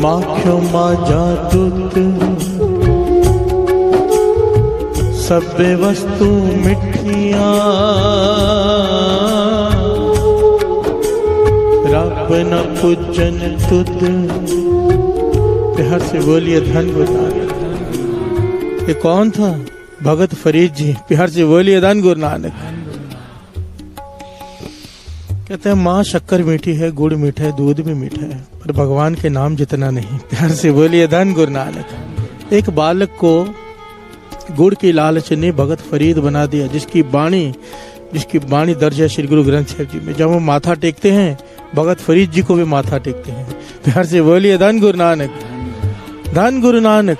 माखियो माजा दूत, सब्बे वस्तु मिठिया, रब न पूजन तुद। प्यार से बोलिए धन गुरु नानक। ये कौन था? भगत फरीद जी। प्यार से बोलिए धन गुरु नानक। कहते हैं, माँ शक्कर मीठी है, गुड़ मीठा है, दूध भी मीठा है, पर भगवान के नाम जितना नहीं। प्यार से बोलिए धन गुरु नानक। एक बालक को गुड़ की लालच ने भगत फरीद बना दिया, जिसकी बाणी दर्ज है श्री गुरु ग्रंथ साहिब जी में। जब वो माथा टेकते हैं, भगत फरीद जी को भी माथा टेकते हैं। प्यार से बोलिए धन गुरु नानक, धन गुरु नानक।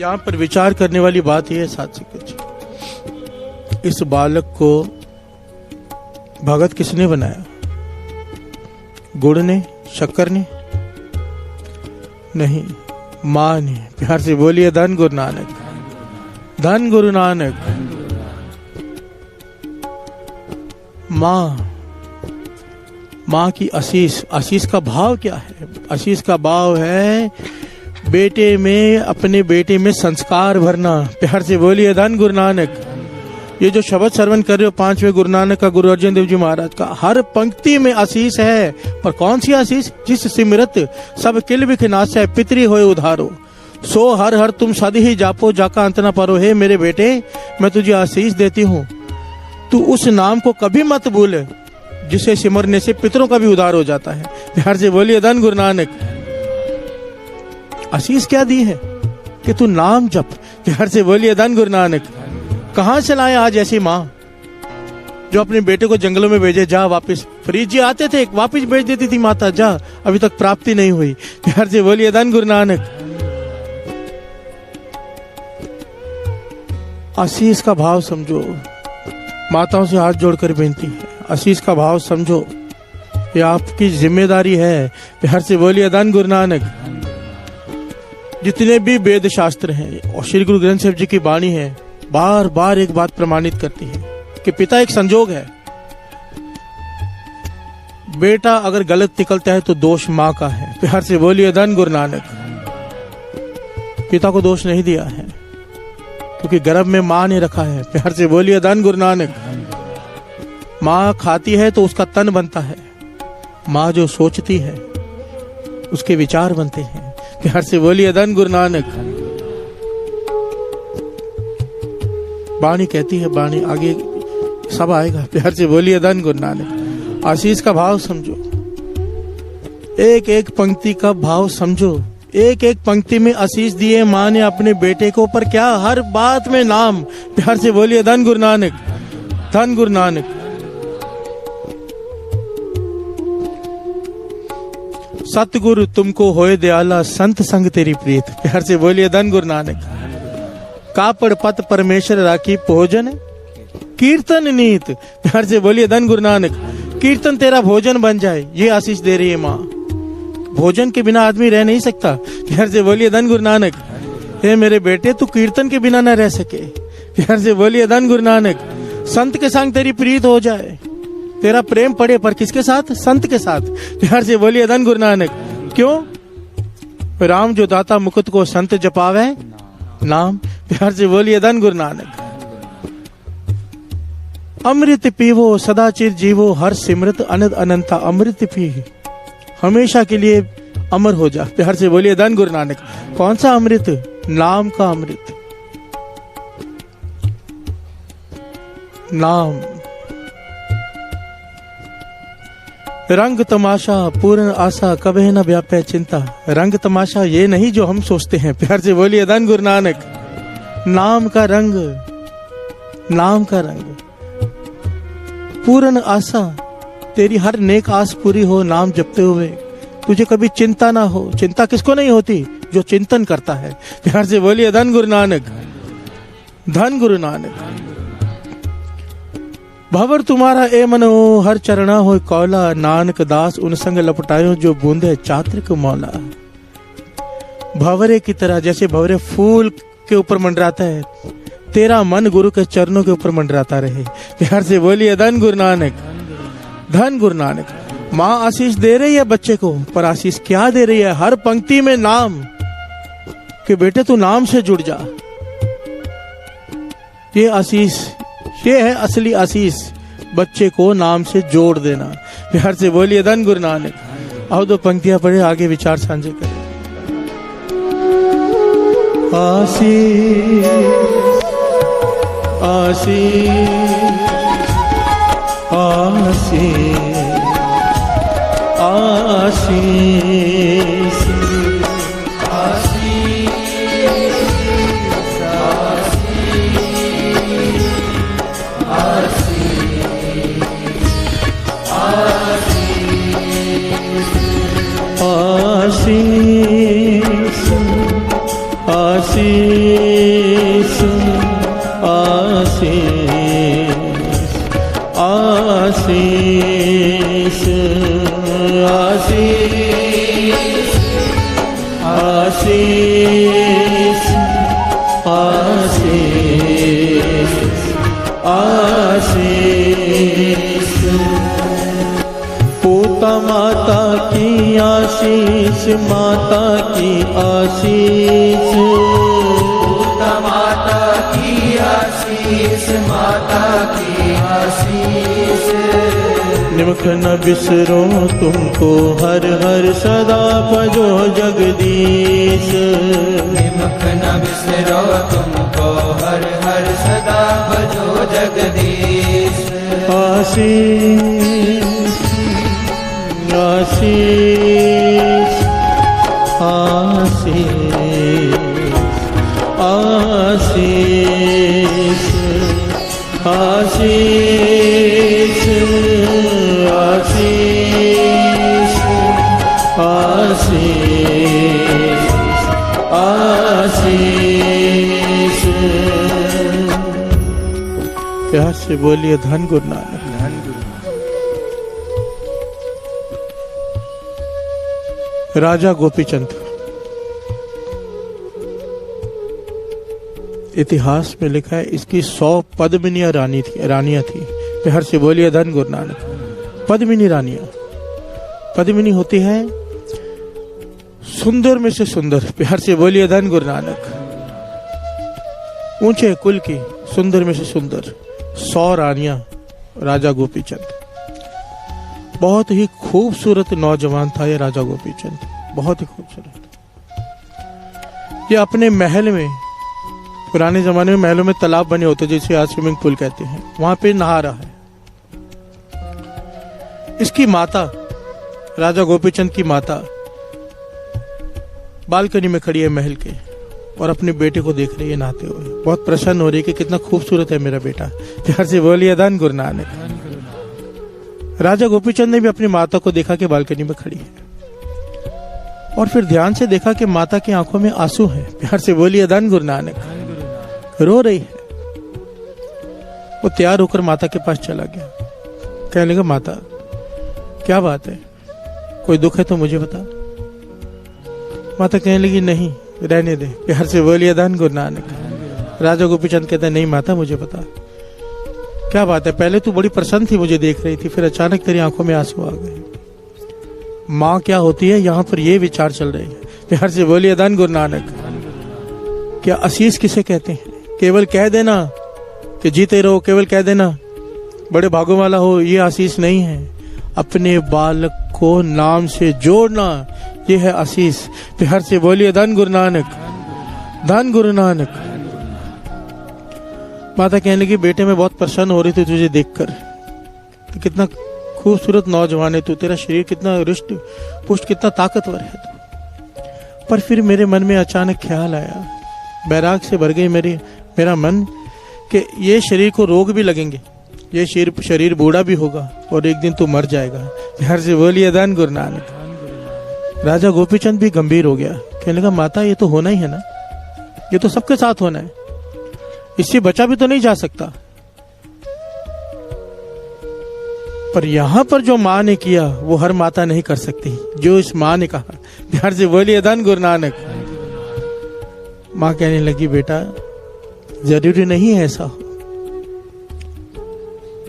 यहाँ पर विचार करने वाली बात यह है साथ जी, इस बालक को भगत किसने बनाया? गुड़ ने, शक्कर ने? नहीं, माँ ने। प्यार से बोलिए धन गुरु नानक, धन गुरु नानक। माँ की आशीष। आशीष का भाव क्या है? आशीष का भाव है बेटे में, अपने बेटे में संस्कार भरना। प्यार से बोलिए धन गुरु नानक। ये जो शब्द श्रवण कर रहे हो 5वें गुरु नानक का, गुरु अर्जन देव जी महाराज का, हर पंक्ति में आशीष है। पर कौन सी आशीष? जिस सिमरत सब किल बिख नासै, पितरी होए उधारो, सो हर हर तुम सद ही जापो, जाका अंत न पारो। हे मेरे बेटे, मैं तुझे आशीष देती हूँ, तू उस नाम को कभी मत भूल जिसे सिमरने से पितरों का भी उद्धार हो जाता है। प्यार से बोलिए धन गुरु नानक। आशीष क्या दी है? कि तू नाम जप। प्यार से बोलिए धन गुरु नानक। कहां से लाए आज ऐसी माँ जो अपने बेटे को जंगलों में भेजे, जा वापस। फरीद जी आते थे, वापस भेज देती थी माता, जा अभी तक प्राप्ति नहीं हुई। प्यार से बोलिए धन गुरु नानक। आशीष का भाव समझो। माताओं से हाथ जोड़कर बेनती है, आशीष का भाव समझो, ये आपकी जिम्मेदारी है। प्यार से बोलिए धन गुरु नानक। जितने भी वेद शास्त्र हैं और श्री गुरु ग्रंथ साहिब जी की वाणी है, बार बार एक बात प्रमाणित करती है कि पिता एक संजोग है। बेटा अगर गलत निकलता है तो दोष माँ का है। प्यार से बोलिए धन गुरु नानक। पिता को दोष नहीं दिया है क्योंकि गर्भ में माँ ने रखा है। प्यार से बोलिए धन गुरु नानक। माँ खाती है तो उसका तन बनता है, माँ जो सोचती है उसके विचार बनते हैं। प्यार से बोलिए धन गुरु नानक। वाणी कहती है, वाणी आगे सब आएगा। प्यार से बोलिए धन गुरु नानक। आशीष का भाव समझो, एक एक पंक्ति का भाव समझो। एक एक पंक्ति में आशीष दिए माँ ने अपने बेटे को, पर क्या? हर बात में नाम। प्यार से बोलिए धन गुरु नानक, धन गुरु नानक। सतगुरु तुमको होए दयाला, संत संग तेरी प्रीत। प्यार से बोलिए धन गुरु नानक। कापड़ पत परमेश्वर राखी, भोजन कीर्तन नीत। प्यार से बोलिए धन गुरु नानक। कीर्तन तेरा भोजन बन जाए, ये आशीष दे रही है माँ। भोजन के बिना आदमी रह नहीं सकता। प्यार से बोलिए धन गुरु नानक। हे मेरे बेटे, तू कीर्तन के बिना न रह सके। प्यार से बोलिए धन गुरु नानक। संत के संग तेरी प्रीत हो जाए, तेरा प्रेम पड़े, पर किसके साथ? संत के साथ। प्यार से बोलिए धन गुरु नानक। क्यों? राम जो दाता मुकुट को, संत जपावे नाम। प्यार से बोलिए धन गुरु नानक। अमृत पीवो सदा चिर जीवो, हर सिमरत अनंत अनंता। अमृत पी, हमेशा के लिए अमर हो जा। प्यार से बोलिए धन गुरु नानक। कौन सा अमृत? नाम का अमृत। नाम। रंग तमाशा पूर्ण आशा, कभी न व्यापे चिंता। रंग तमाशा ये नहीं जो हम सोचते हैं। प्यार से बोलिए धन गुरु नानक। नाम का रंग, नाम का रंग। पूर्ण आशा, तेरी हर नेक आस पूरी हो नाम जपते हुए। तुझे कभी चिंता ना हो। चिंता किसको नहीं होती? जो चिंतन करता है। प्यार से बोलिए धन गुरु नानक, धन गुरु नानक। भवर तुम्हारा ए मन हो, हर चरणा हो कौला। नानक दास उन संग लपटायो, जो बूंदे चात्रिक मौला। भवरे की तरह, जैसे भवरे फूल के ऊपर मंडराता है, तेरा मन गुरु के चरणों के ऊपर मंडराता रहे। प्यार से बोलिए धन गुरु नानक, धन गुरु नानक। माँ आशीष दे रही है बच्चे को, पर आशीष क्या दे रही है? हर पंक्ति में नाम, कि बेटे तू नाम से जुड़ जा। ये आशीष, ये है असली आशीष, बच्चे को नाम से जोड़ देना। प्यार से बोलिए धन गुरु नानक। आओ 2 पंक्तियां पढ़े, आगे विचार साझे करें। आशीष आशीष आशीष आशीष आशीष आशीष आशीष आशीष आशीष आशीष आशीष आशीष पोता माता की आशीष माता की आशीष पोता माता की आशीष माता की आशीष निमख न बिसरो तुमको हर हर सदा भजो जगदीश निमख न बिसरो तुमको हर हर सदा भजो जगदीश आशीष आशीष आशीष आशीष आशीष आशीष आशीष आशीष प्यार से बोलिए धन गुरु नानक। राजा गोपीचंद इतिहास में लिखा है इसकी 100 पद्मिनियां रानियां थी। प्यार से बोलिए धन गुरु नानक। पद्मिनी रानियां, पद्मिनी होती है सुंदर में से सुंदर। प्यार से बोलिए धन गुरु नानक। ऊंचे कुल की सुंदर में से सुंदर 100 रानियां राजा गोपीचंद। बहुत ही खूबसूरत नौजवान था ये राजा गोपीचंद, बहुत ही खूबसूरत। ये अपने महल में, पुराने जमाने में महलों में तालाब बने होते जिसे आज स्विमिंग पूल कहते हैं, वहां पे नहा रहा है। इसकी माता, राजा गोपीचंद की माता बालकनी में खड़ी है महल के और अपने बेटे को देख रही है नहाते हुए। बहुत प्रसन्न हो रही है कि कितना खूबसूरत है मेरा बेटा। प्यार से बोलिए धन गुरु नानक। राजा गोपीचंद ने भी अपनी माता को देखा कि बालकनी में खड़ी है और फिर ध्यान से देखा कि माता की आंखों में आंसू है। प्यार से बोलिए धन गुरु नानक। रो रही है। वो तैयार होकर माता के पास चला गया। कहने लगा, माता क्या बात है, कोई दुख है तो मुझे बता। माता कहने लगी, नहीं रहने दे। प्यार से बोलिए धन गुरु नानक। राजा गोपीचंद कहता है, नहीं माता मुझे बता क्या बात है। पहले तू बड़ी प्रसन्न थी, मुझे देख रही थी, फिर अचानक तेरी आंखों में आंसू आ गए। माँ क्या होती है, यहाँ पर ये विचार चल रहे हैं। प्यार से बोलिए धन गुरु नानक। क्या आशीष किसे कहते हैं? केवल कह देना कि जीते रहो, केवल कह देना बड़े भागों वाला हो, ये आशीष नहीं है। अपने बालक को नाम से जोड़ना, ये है आशीष। प्यार से बोलिए धन गुरु नानक, धन गुरु नानक। माता कहने लगी, बेटे मैं बहुत प्रसन्न हो रही थी तुझे देखकर, तो कितना खूबसूरत नौजवान है तू, तेरा शरीर कितना रुष्ट पुष्ट, कितना ताकतवर है तू। पर फिर मेरे मन में अचानक ख्याल आया, बैराग से भर गई मेरा मन कि ये शरीर को रोग भी लगेंगे, ये शरीर बूढ़ा भी होगा और एक दिन तू मर जाएगा। प्यार से बोलिए धन गुरु नानक। राजा गोपीचंद भी गंभीर हो गया। कहने लगा, माता ये तो होना ही है ना, ये तो सबके साथ होना है, इससे बचा भी तो नहीं जा सकता। पर यहां पर जो मां ने किया वो हर माता नहीं कर सकती, जो इस मां ने कहा। प्यार से बोलिए धन गुरु नानक। मां कहने लगी, बेटा जरूरी नहीं है ऐसा हो,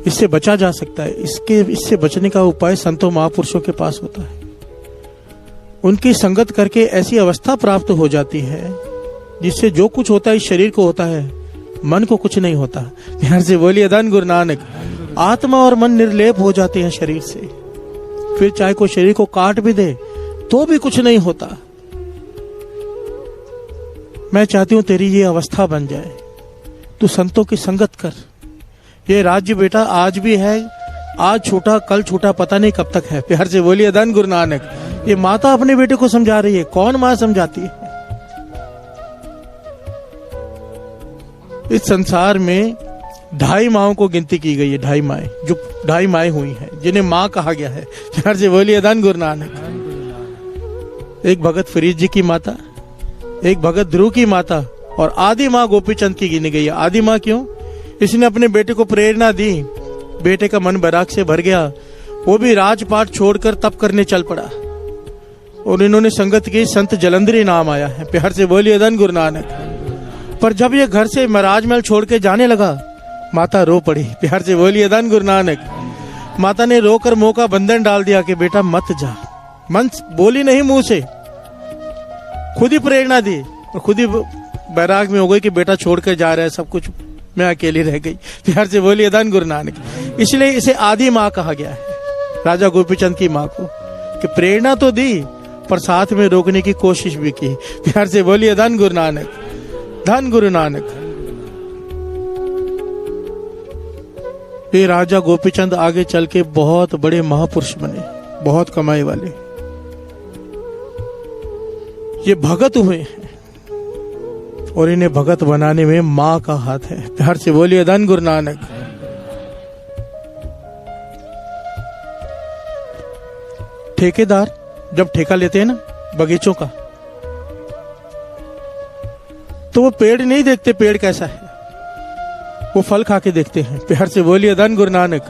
इससे बचा जा सकता है। इससे बचने का उपाय संतों महापुरुषों के पास होता है। उनकी संगत करके ऐसी अवस्था प्राप्त हो जाती है जिससे जो कुछ होता है इस शरीर को होता है, मन को कुछ नहीं होता। ध्यान से बोलिए धन गुरु नानक। आत्मा और मन निर्लेप हो जाते हैं शरीर से, फिर चाहे कोई शरीर को काट भी दे तो भी कुछ नहीं होता। मैं चाहती हूं तेरी ये अवस्था बन जाए, तू संतों की संगत कर। ये राज्य बेटा आज भी है, आज छूटा कल छूटा पता नहीं कब तक है। प्यार से बोलिए धन गुरु नानक। ये माता अपने बेटे को समझा रही है। कौन मां समझाती है? इस संसार में 2.5 माओं को गिनती की गई है, 2.5 माएं, जो 2.5 माएं हुई हैं जिन्हें मां कहा गया है। प्यार से बोलिए धन गुरु नानक। एक भगत फरीद जी की माता एक भगत ध्रुव की माता और आदि माँ गोपीचंद की गिनी गई है। आदि माँ क्यों? इसने अपने बेटे को प्रेरणा दी, बेटे का मन बैराग से भर गया, वो भी राजपाट छोड़कर तप करने चल पड़ा और इन्होंने संगत की। संत जलंधरी नाम आया है, प्यार से बोलिए धन गुरु नानक। पर जब ये घर से महाराज महल छोड़ के जाने लगा, माता रो पड़ी, प्यार से बोलिए धन गुरु नानक। माता ने रोकर मोह का बंधन डाल दिया कि बेटा मत जा। मन बोली नहीं, मुंह से खुद ही प्रेरणा दी और खुद ही बैराग में हो गई कि बेटा छोड़कर जा रहा है सब कुछ, मैं अकेली रह गई। प्यार से बोलिए धन गुरु नानक। इसलिए इसे आदि माँ कहा गया है, राजा गोपीचंद की माँ को, कि प्रेरणा तो दी पर साथ में रोकने की कोशिश भी की। प्यार से बोलिए धन गुरु नानक, धन गुरु नानक। ये राजा गोपीचंद आगे चल के बहुत बड़े महापुरुष बने, बहुत कमाई वाले। ये भगत हुए हैं और इन्हें भगत बनाने में मां का हाथ है। प्यार से बोलिए धन गुरु नानक। ठेकेदार जब ठेका लेते हैं ना बगीचों का, तो वो पेड़ नहीं देखते पेड़ कैसा है, वो फल खा के देखते हैं। प्यार से बोलिए धन गुरु नानक।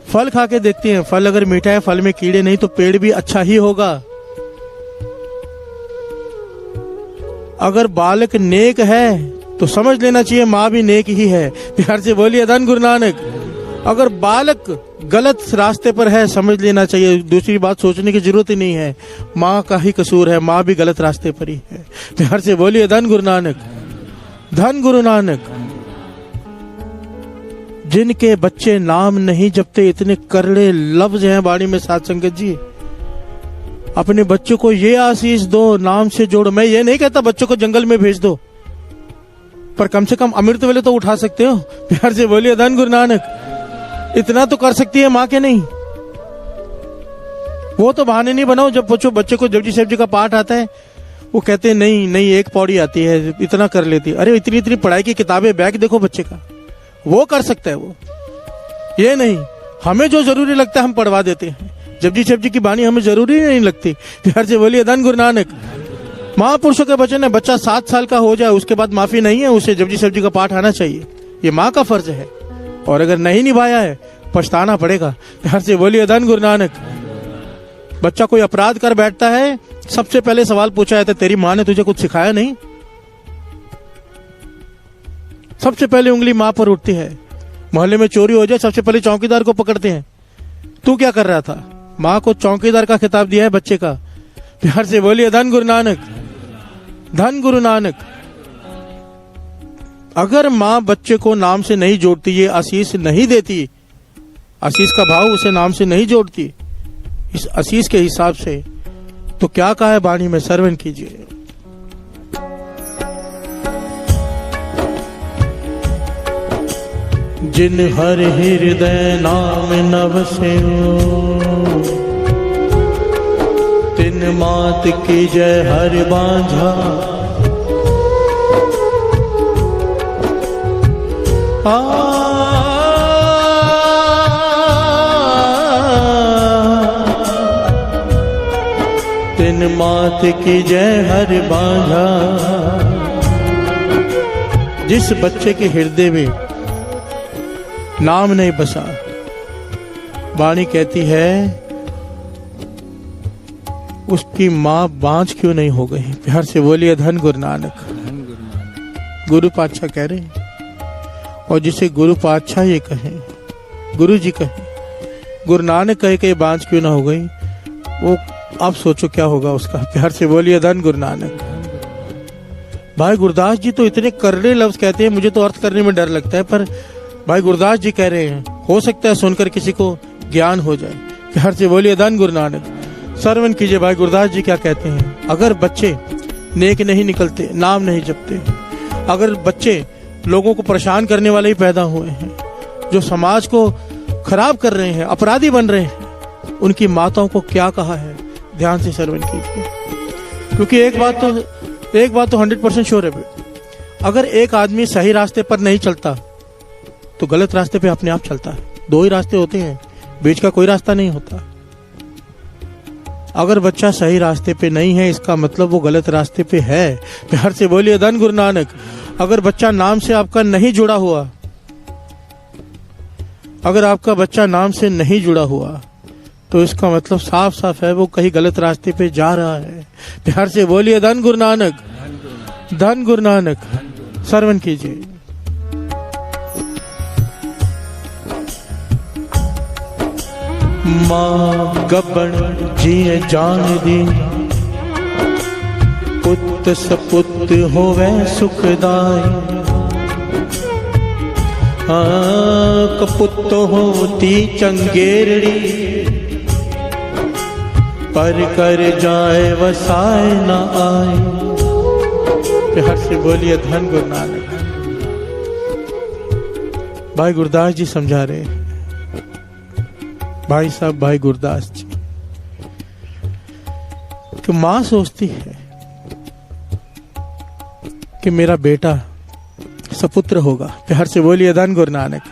फल खा के देखते हैं, फल अगर मीठा है, फल में कीड़े नहीं, तो पेड़ भी अच्छा ही होगा। अगर बालक नेक है तो समझ लेना चाहिए माँ भी नेक ही है। प्यार से बोलिए धन गुरु नानक। अगर बालक गलत रास्ते पर है, समझ लेना चाहिए, दूसरी बात सोचने की जरूरत ही नहीं है, माँ का ही कसूर है, माँ भी गलत रास्ते पर ही है। प्यार से बोलिए धन गुरु नानक, धन गुरु नानक। जिनके बच्चे नाम नहीं जपते, इतने करड़े लफ्ज हैं वाणी में साध संगत जी। अपने बच्चों को ये आशीष दो, नाम से जोड़ो। मैं ये नहीं कहता बच्चों को जंगल में भेज दो, पर कम से कम अमृत वेले तो उठा सकते हो। प्यार से बोलिए धन गुरु नानक। इतना तो कर सकती है माँ के नहीं। वो तो बहाने नहीं बनाओ। जब पूछो बच्चे को जपजी साहिब जी का पाठ आता है, वो कहते हैं नहीं नहीं एक पौड़ी आती है, इतना कर लेती है। अरे इतनी इतनी पढ़ाई की किताबें, बैग देखो बच्चे का, वो कर सकता है। वो ये नहीं, हमें जो जरूरी लगता है हम पढ़वा देते हैं। जपजी साहिब जी की बानी हमें जरूरी नहीं लगती। प्यार से बोलिए धन गुरु नानक। महापुरुषों के वचन है, बच्चा 7 साल का हो जाए उसके बाद माफी नहीं है, उसे जपजी साहिब जी का पाठ आना चाहिए। ये माँ का फर्ज है, और अगर नहीं निभाया है पछताना पड़ेगा। प्यार से बोलिए धन गुरु नानक। बच्चा कोई अपराध कर बैठता है, सबसे पहले सवाल पूछा जाता है, तेरी माँ ने तुझे कुछ सिखाया नहीं? सबसे पहले उंगली माँ पर उठती है। मोहल्ले में चोरी हो जाए, सबसे पहले चौकीदार को पकड़ते हैं, तू क्या कर रहा था? माँ को चौकीदार का खिताब दिया है बच्चे का। प्यार से बोलिए धन गुरु नानक, धन गुरु नानक। अगर माँ बच्चे को नाम से नहीं जोड़ती, ये आशीष नहीं देती, आशीष का भाव उसे नाम से नहीं जोड़ती, इस आशीष के हिसाब से, तो क्या कहा है वाणी में, श्रवण कीजिए। जिन हर हृदय नाम नवस्यो, तिन मात की जय हर बांझा। तिन मात की जय हर बांझा। जिस बच्चे के हृदय में नाम नहीं बसा, वाणी कहती है उसकी मां बांझ क्यों नहीं हो गई। प्यार से बोलिए धन गुरु नानक। गुरु पातशाह कह रहे हैं, और जिसे गुरु पातशाह ये कहे, गुरु जी कहे, गुरु नानक कहे कि बांझ क्यों ना हो गई, वो आप सोचो क्या होगा उसका। प्यार से बोलिए धन गुरु नानक। भाई गुरदास जी तो इतने करड़े लफ्ज कहते हैं, मुझे तो अर्थ करने में डर लगता है, पर भाई गुरदास जी कह रहे हैं, हो सकता है सुनकर किसी को ज्ञान हो जाए। प्यार से बोलिए धन गुरु नानक। श्रवण कीजिए भाई गुरदास जी क्या कहते हैं। अगर बच्चे नेक नहीं निकलते, नाम नहीं जपते, अगर बच्चे लोगों को परेशान करने वाले ही पैदा हुए हैं, जो समाज को खराब कर रहे हैं, अपराधी बन रहे हैं, उनकी माताओं को क्या कहा है, ध्यान से श्रवण कीजिए। क्योंकि एक बात तो 100% श्योर है, अगर एक आदमी सही रास्ते पर नहीं चलता तो गलत रास्ते पे अपने आप चलता है। 2 ही रास्ते होते हैं, बीच का कोई रास्ता नहीं होता। अगर बच्चा सही रास्ते पे नहीं है इसका मतलब वो गलत रास्ते पे है। प्यार से बोलिए धन गुरु नानक। अगर बच्चा नाम से आपका नहीं जुड़ा हुआ, अगर आपका बच्चा नाम से नहीं जुड़ा हुआ तो इसका मतलब साफ साफ है वो कहीं गलत रास्ते पे जा रहा है। प्यार से बोलिए धन गुरु नानक, धन गुरु नानक। श्रवण कीजिए। माँ गबन जिए जान दी, पुत सपुत होवे सुखदाई। कपुत होती चंगेरड़ी, पर कर जाए वसाए न आए। प्यार से बोलिए धन गुरु नानक। भाई गुरदास जी समझा रहे हैं, भाई साहब भाई गुरदास जी, कि मां सोचती है कि मेरा बेटा सपुत्र होगा। प्यार से बोलिए धन गुरु नानक।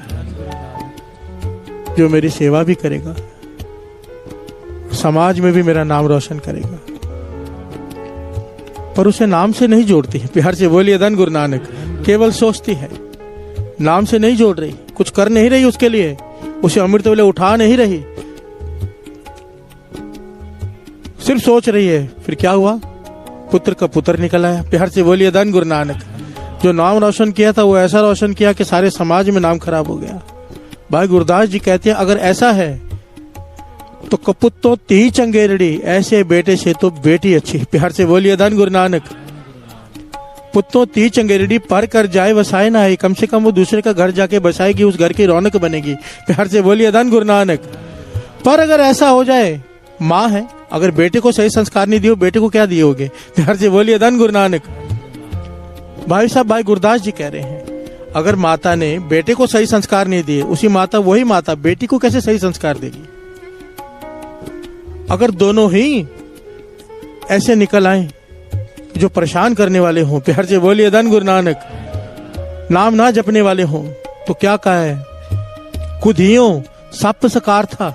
जो मेरी सेवा भी करेगा, समाज में भी मेरा नाम रोशन करेगा, पर उसे नाम से नहीं जोड़ती है। प्यार से बोलिए धन गुरु नानक। केवल सोचती है, नाम से नहीं जोड़ रही, कुछ कर नहीं रही उसके लिए, उसे अमृत वेले उठा नहीं रही, सिर्फ सोच रही है। फिर क्या हुआ? पुत्र का पुत्र निकल आया। प्यार से बोलिए धन गुरु नानक। जो नाम रोशन किया था वो ऐसा रोशन किया कि सारे समाज में नाम खराब हो गया। भाई गुरदास जी कहते हैं अगर ऐसा है तो कपुत तो ती चंगेरड़ी, ऐसे बेटे से तो बेटी अच्छी। प्यार से बोलिए धन गुरु नानक। पुत्तों ती चंगेरड़ी, पर कर जाए वसाए ना आई। कम से कम वो दूसरे का घर जाके बसाएगी, उस घर की रौनक बनेगी। प्यार से बोलिए धन गुरु नानक। पर अगर ऐसा हो जाए, माँ है, अगर बेटे को सही संस्कार नहीं दिए, बेटे को क्या दिए होगे? प्यार से बोलिए धन गुरु नानक। भाई साहब भाई गुरदास जी कह रहे हैं अगर माता ने बेटे को सही संस्कार नहीं दिए, वही माता बेटी को कैसे सही संस्कार देगी? अगर दोनों ही ऐसे निकल आए जो परेशान करने वाले हों, प्यार से बोलिए धन गुरु नानक, नाम ना जपने वाले हों, तो क्या कहा है? खुदियों सप सकार था,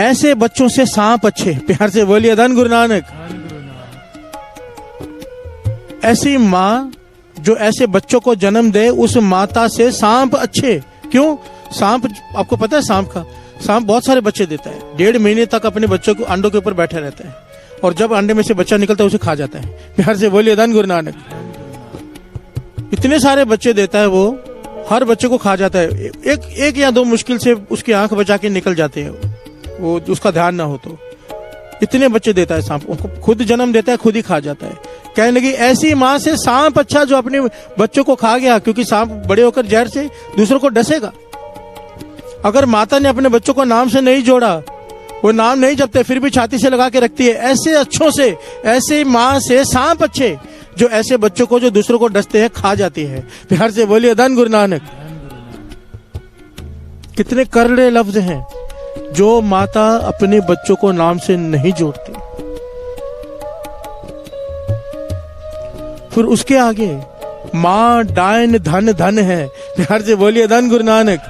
ऐसे बच्चों से सांप अच्छे। प्यार से बोलिए धन गुरु नानक। ऐसी माँ जो ऐसे बच्चों को जन्म दे, उस माता से सांप अच्छे। क्यों? सांप, आपको पता है सांप बहुत सारे बच्चे देता है। 1.5 महीने तक अपने बच्चों को अंडों के ऊपर बैठा रहता है, और जब अंडे में से बच्चा निकलता है उसे खा जाता है। प्यार से बोलिए धन गुरु नानक। इतने सारे बच्चे देता है वो, हर बच्चे को खा जाता है। एक या दो मुश्किल से उसकी आंख बचा के निकल जाते हैं, वो उसका ध्यान ना हो तो। इतने बच्चे देता है सांप, खुद जन्म देता है, खुद ही खा जाता है। कहने लगी ऐसी माँ से सांप अच्छा जो अपने बच्चों को खा गया, क्योंकि सांप बड़े होकर जहर से दूसरों को डसेगा। अगर माता ने अपने बच्चों को नाम से नहीं जोड़ा, वो नाम नहीं जपते, फिर भी छाती से लगा के रखती है, ऐसे अच्छों से, ऐसे माँ से सांप अच्छे जो ऐसे बच्चों को जो दूसरों को डसते हैं खा जाती है। प्यार से बोलिए धन गुरु नानक। कितने करड़े लफ्ज हैं जो माता अपने बच्चों को नाम से नहीं जोड़ती। फिर उसके आगे मां डायन धन धन है। प्यार से बोलिए धन गुरु नानक।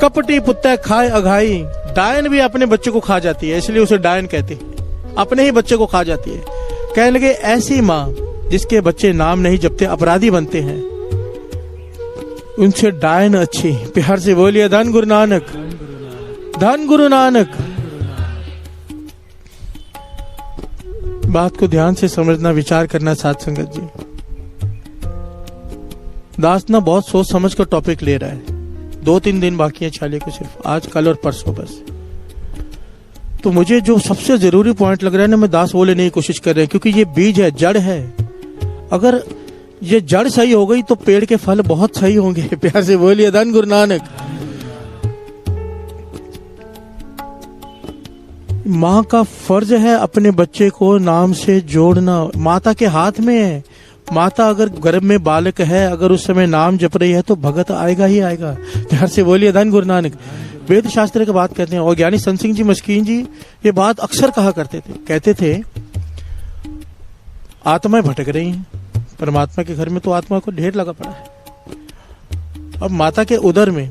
कपटी पुत्ता खाए अघाई, डायन भी अपने बच्चे को खा जाती है, इसलिए उसे डायन कहते हैं, अपने ही बच्चे को खा जाती है। कहने लगे ऐसी मां जिसके बच्चे नाम नहीं जपते, अपराधी बनते हैं, उनसे डायन अच्छी। प्यार से बोलिए धन गुरु नानक, धन गुरु नानक। बात को ध्यान से समझना, विचार करना साथ संगत जी। दास ना बहुत सोच समझ कर टॉपिक ले रहा है। 2-3 दिन बाकी है चाले को, सिर्फ आज कल और परसों बस। तो मुझे जो सबसे जरूरी पॉइंट लग रहा है ना, मैं दास बोले नहीं कोशिश कर रहे हैं, क्योंकि ये बीज है, जड़ है। अगर ये जड़ सही हो गई तो पेड़ के फल बहुत सही होंगे। प्यार से बोलिए धन गुरु नानक। माँ का फर्ज है अपने बच्चे को नाम से जोड़ना, माता के हाथ में है। माता अगर गर्भ में बालक है, अगर उस समय नाम जप रही है तो भगत आएगा ही आएगा। प्यार से बोलिए धन गुरु नानक। वेद शास्त्र की बात कहते हैं, और ज्ञानी संत सिंह जी मस्कीन जी ये बात अक्सर कहा करते थे। कहते थे आत्माएं भटक रही हैं, परमात्मा के घर में तो आत्मा को ढेर लगा पड़ा है। अब माता के उदर में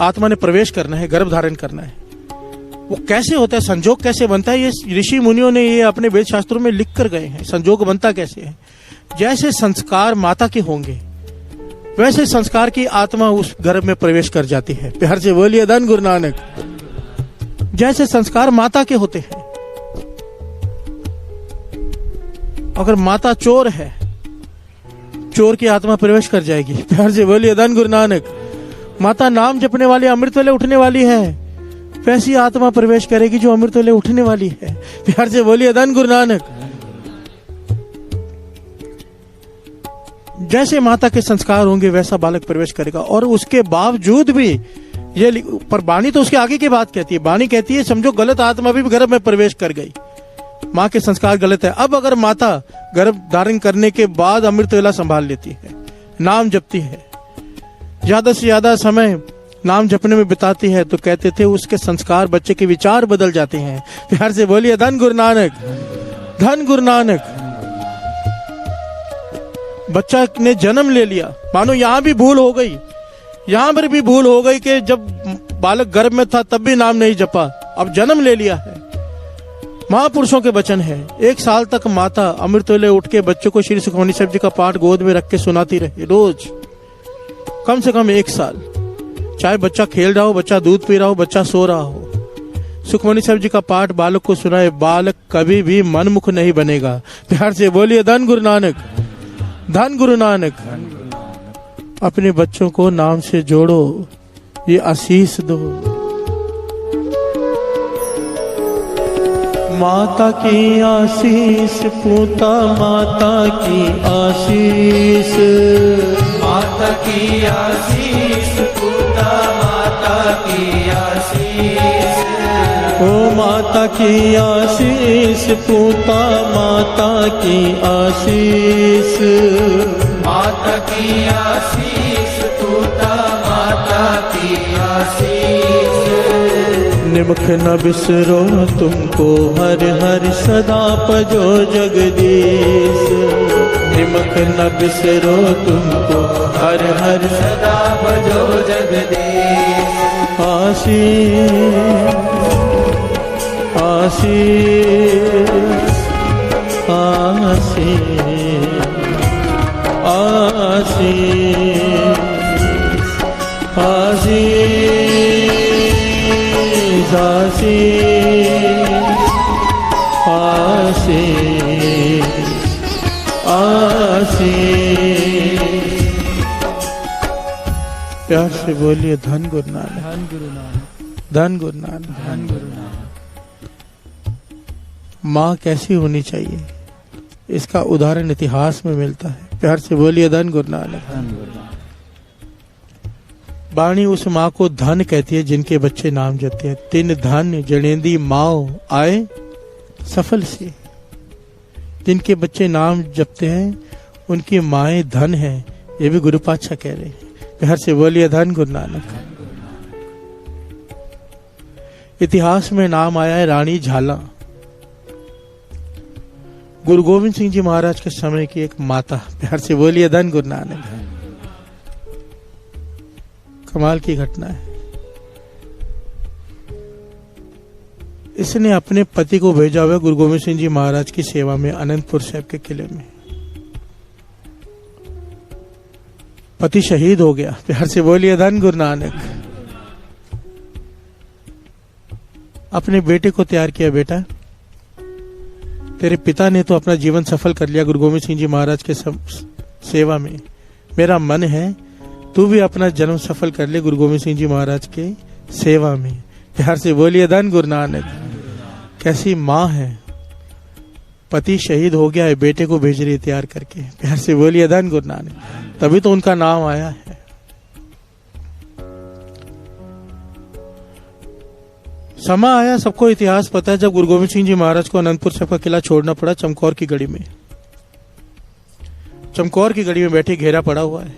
आत्मा ने प्रवेश करना है, गर्भ धारण करना है, वो कैसे होता है, संजोग कैसे बनता है, ये ऋषि मुनियों ने ये अपने वेद शास्त्रों में लिख कर गए हैं। संजोग बनता कैसे है? जैसे संस्कार माता के होंगे वैसे संस्कार की आत्मा उस गर्भ में प्रवेश कर जाती है। प्यार से बोलिए धन गुरु नानक। जैसे संस्कार माता के होते हैं, अगर माता चोर है, चोर की आत्मा प्रवेश कर जाएगी। प्यार से बोलिए धन गुरु नानक। माता नाम जपने वाली, अमृत वेले उठने वाली है, वैसी आत्मा प्रवेश करेगी जो अमृत वेले उठने वाली है। प्यार से बोलिए धन गुरु नानक। जैसे माता के संस्कार होंगे वैसा बालक प्रवेश करेगा। और उसके बावजूद भी ये, पर वाणी तो उसके आगे की बात कहती है। वाणी कहती है समझो गलत आत्मा भी गर्भ में प्रवेश कर गई, माँ के संस्कार गलत है। अब अगर माता गर्भ धारण करने के बाद अमृत वेला संभाल लेती है, नाम जपती है, ज्यादा से ज्यादा समय नाम जपने में बिताती है, तो कहते थे उसके संस्कार, बच्चे के विचार बदल जाते हैं। प्यार से बोलिए धन गुरु नानक, धन गुरु नानक। बच्चा ने जन्म ले लिया, मानो यहां भी भूल हो गई, यहां पर भी भूल हो गई कि जब बालक गर्भ में था तब भी नाम नहीं जपा, अब जन्म ले लिया है। महापुरुषों के वचन है, 1 साल तक माता अमृत वेले उठ के बच्चों को श्री सुखमनी साहब जी का पाठ गोद में रख के सुनाती रहे, रोज कम से कम 1 साल। चाहे बच्चा खेल रहा हो, बच्चा दूध पी रहा हो, बच्चा सो रहा हो, सुखमनी साहब जी का पाठ बालक को सुनाए, बालक कभी भी मनमुख नहीं बनेगा। प्यार से बोलिए धन गुरु नानक, धन गुरु नानक। अपने बच्चों को नाम से जोड़ो, ये आशीष दो। माता की आशीष, पूता माता की आशीष, माता की आशीष, पूता माता की आशीष। ओ माता की आशीष, पूता माता की आशीष, माता की आशीष, पूता माता की आशीष। निमख न बिसरो तुमको हर हर सदा पजो जगदीश, निमख न बिसरो तुमको हर हर सदा भजो जगदीश। आशीष, आशीष, आशीष, आशीष, आशीष, आशीष, आशीष। प्यार से बोलिए धन गुरु नानक, धन गुरु नानक, धन गुरु नानक, धन गुरु नानक। माँ कैसी होनी चाहिए, इसका उदाहरण इतिहास में मिलता है। प्यार से बोलिए धन गुरु नानक, धन गुरु नानक। वाणी उस माँ को धन कहती है जिनके बच्चे नाम जपते हैं। 3 धन जनेंदी माओ आए सफल से, जिनके बच्चे नाम जपते हैं उनकी माएं धन है, ये भी गुरु पातशाह कह रहे हैं। प्यार से बोलिए धन गुरु नानक। इतिहास में नाम आया है रानी झाला, गुरु गोविंद सिंह जी महाराज के समय की एक माता। प्यार से बोलिए धन गुरु नानक। कमाल की घटना है। इसने अपने पति को भेजा हुआ गुरु गोविंद सिंह जी महाराज की सेवा में अनंतपुर साहिब के किले में। पति शहीद हो गया। प्यार से बोलिए धन गुरु नानक। अपने बेटे को तैयार किया, बेटा तेरे पिता ने तो अपना जीवन सफल कर लिया गुरु गोविंद सिंह जी महाराज के सेवा में, मेरा मन है तू भी अपना जन्म सफल कर ले गुरु गोविंद सिंह जी महाराज के सेवा में। प्यार से बोलिए धन गुरु नानक। कैसी माँ है, पति शहीद हो गया है, बेटे को भेज रही है तैयार करके। प्यार से बोलिए धन गुरु नानक। तभी तो उनका नाम आया है। समा आया, सबको इतिहास पता है, जब गुरु गोविंद सिंह जी महाराज को अनंतपुर साहिब का किला छोड़ना पड़ा चमकौर की गढ़ी में। चमकौर की गढ़ी में बैठे, घेरा पड़ा हुआ है।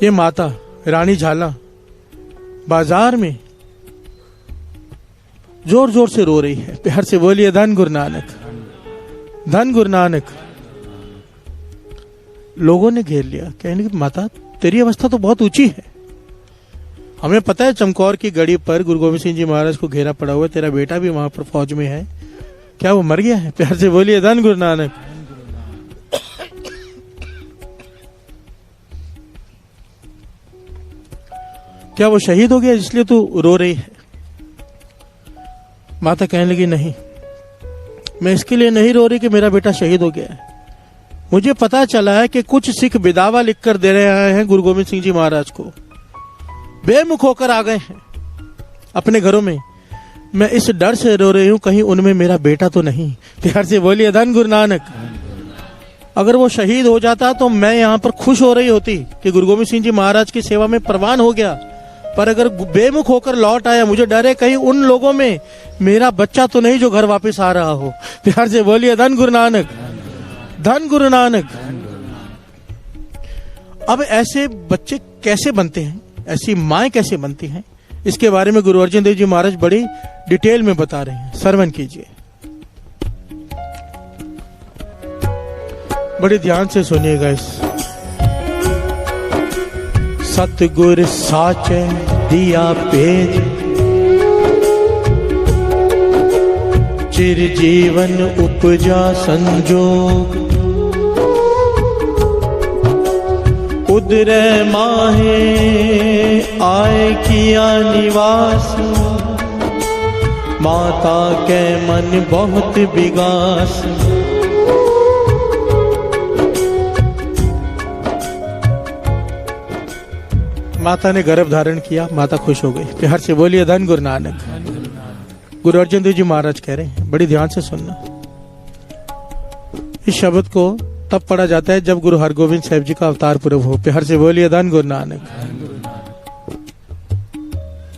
ये माता रानी झाला बाजार में जोर जोर से रो रही है। प्यार से बोलिए धन गुरु नानक, धन गुरु नानक। लोगों ने घेर लिया, कहने की माता तेरी अवस्था तो बहुत ऊंची है। हमें पता है चमकौर की गड़ी पर गुरु गोविंद सिंह जी महाराज को घेरा पड़ा हुआ है, तेरा बेटा भी वहां पर फौज में है, क्या वो मर गया है? प्यार से बोलिए धन गुरु नानक। क्या वो शहीद हो गया इसलिए तू रो रही है? माता कहने लगी नहीं, मैं इसके लिए नहीं रो रही कि मेरा बेटा शहीद हो गया है। मुझे पता चला है कि कुछ सिख विदावा लिख कर दे रहे हैं गुरु गोविंद सिंह जी महाराज को, बेमुख होकर आ गए हैं अपने घरों में। मैं इस डर से रो रही हूं कहीं उनमें मेरा बेटा तो नहीं। प्यार से बोलिए धन गुरु नानक। अगर वो शहीद हो जाता तो मैं यहां पर खुश हो रही होती कि गुरु गोविंद सिंह जी महाराज की सेवा में प्रवान हो गया, पर अगर बेमुख होकर लौट आया, मुझे डर है कहीं उन लोगों में मेरा बच्चा तो नहीं जो घर वापस आ रहा हो। प्यार से बोलिए धन गुरु नानक, धन गुरु नानक। अब ऐसे बच्चे कैसे बनते हैं, ऐसी माएं कैसे बनती हैं, इसके बारे में गुरु अर्जन देव जी महाराज बड़ी डिटेल में बता रहे हैं। श्रवण कीजिए, बड़े ध्यान से सुनिएगा। इस सतगुर साचे दिया पेज, चिर जीवन उपजा संजोग, उदरे माहे आए किया निवास, माता के मन बहुत विगास। माता ने गर्भ धारण किया, माता खुश हो गई। प्यार से बोलिए धन गुरु नानक। गुरु अर्जन देव जी महाराज कह रहे हैं, बड़ी ध्यान से सुनना। इस शब्द को तब पढ़ा जाता है जब गुरु हरगोविंद साहिब जी का अवतार पूर्व हो। प्यार से बोलिए धन गुरु नानक।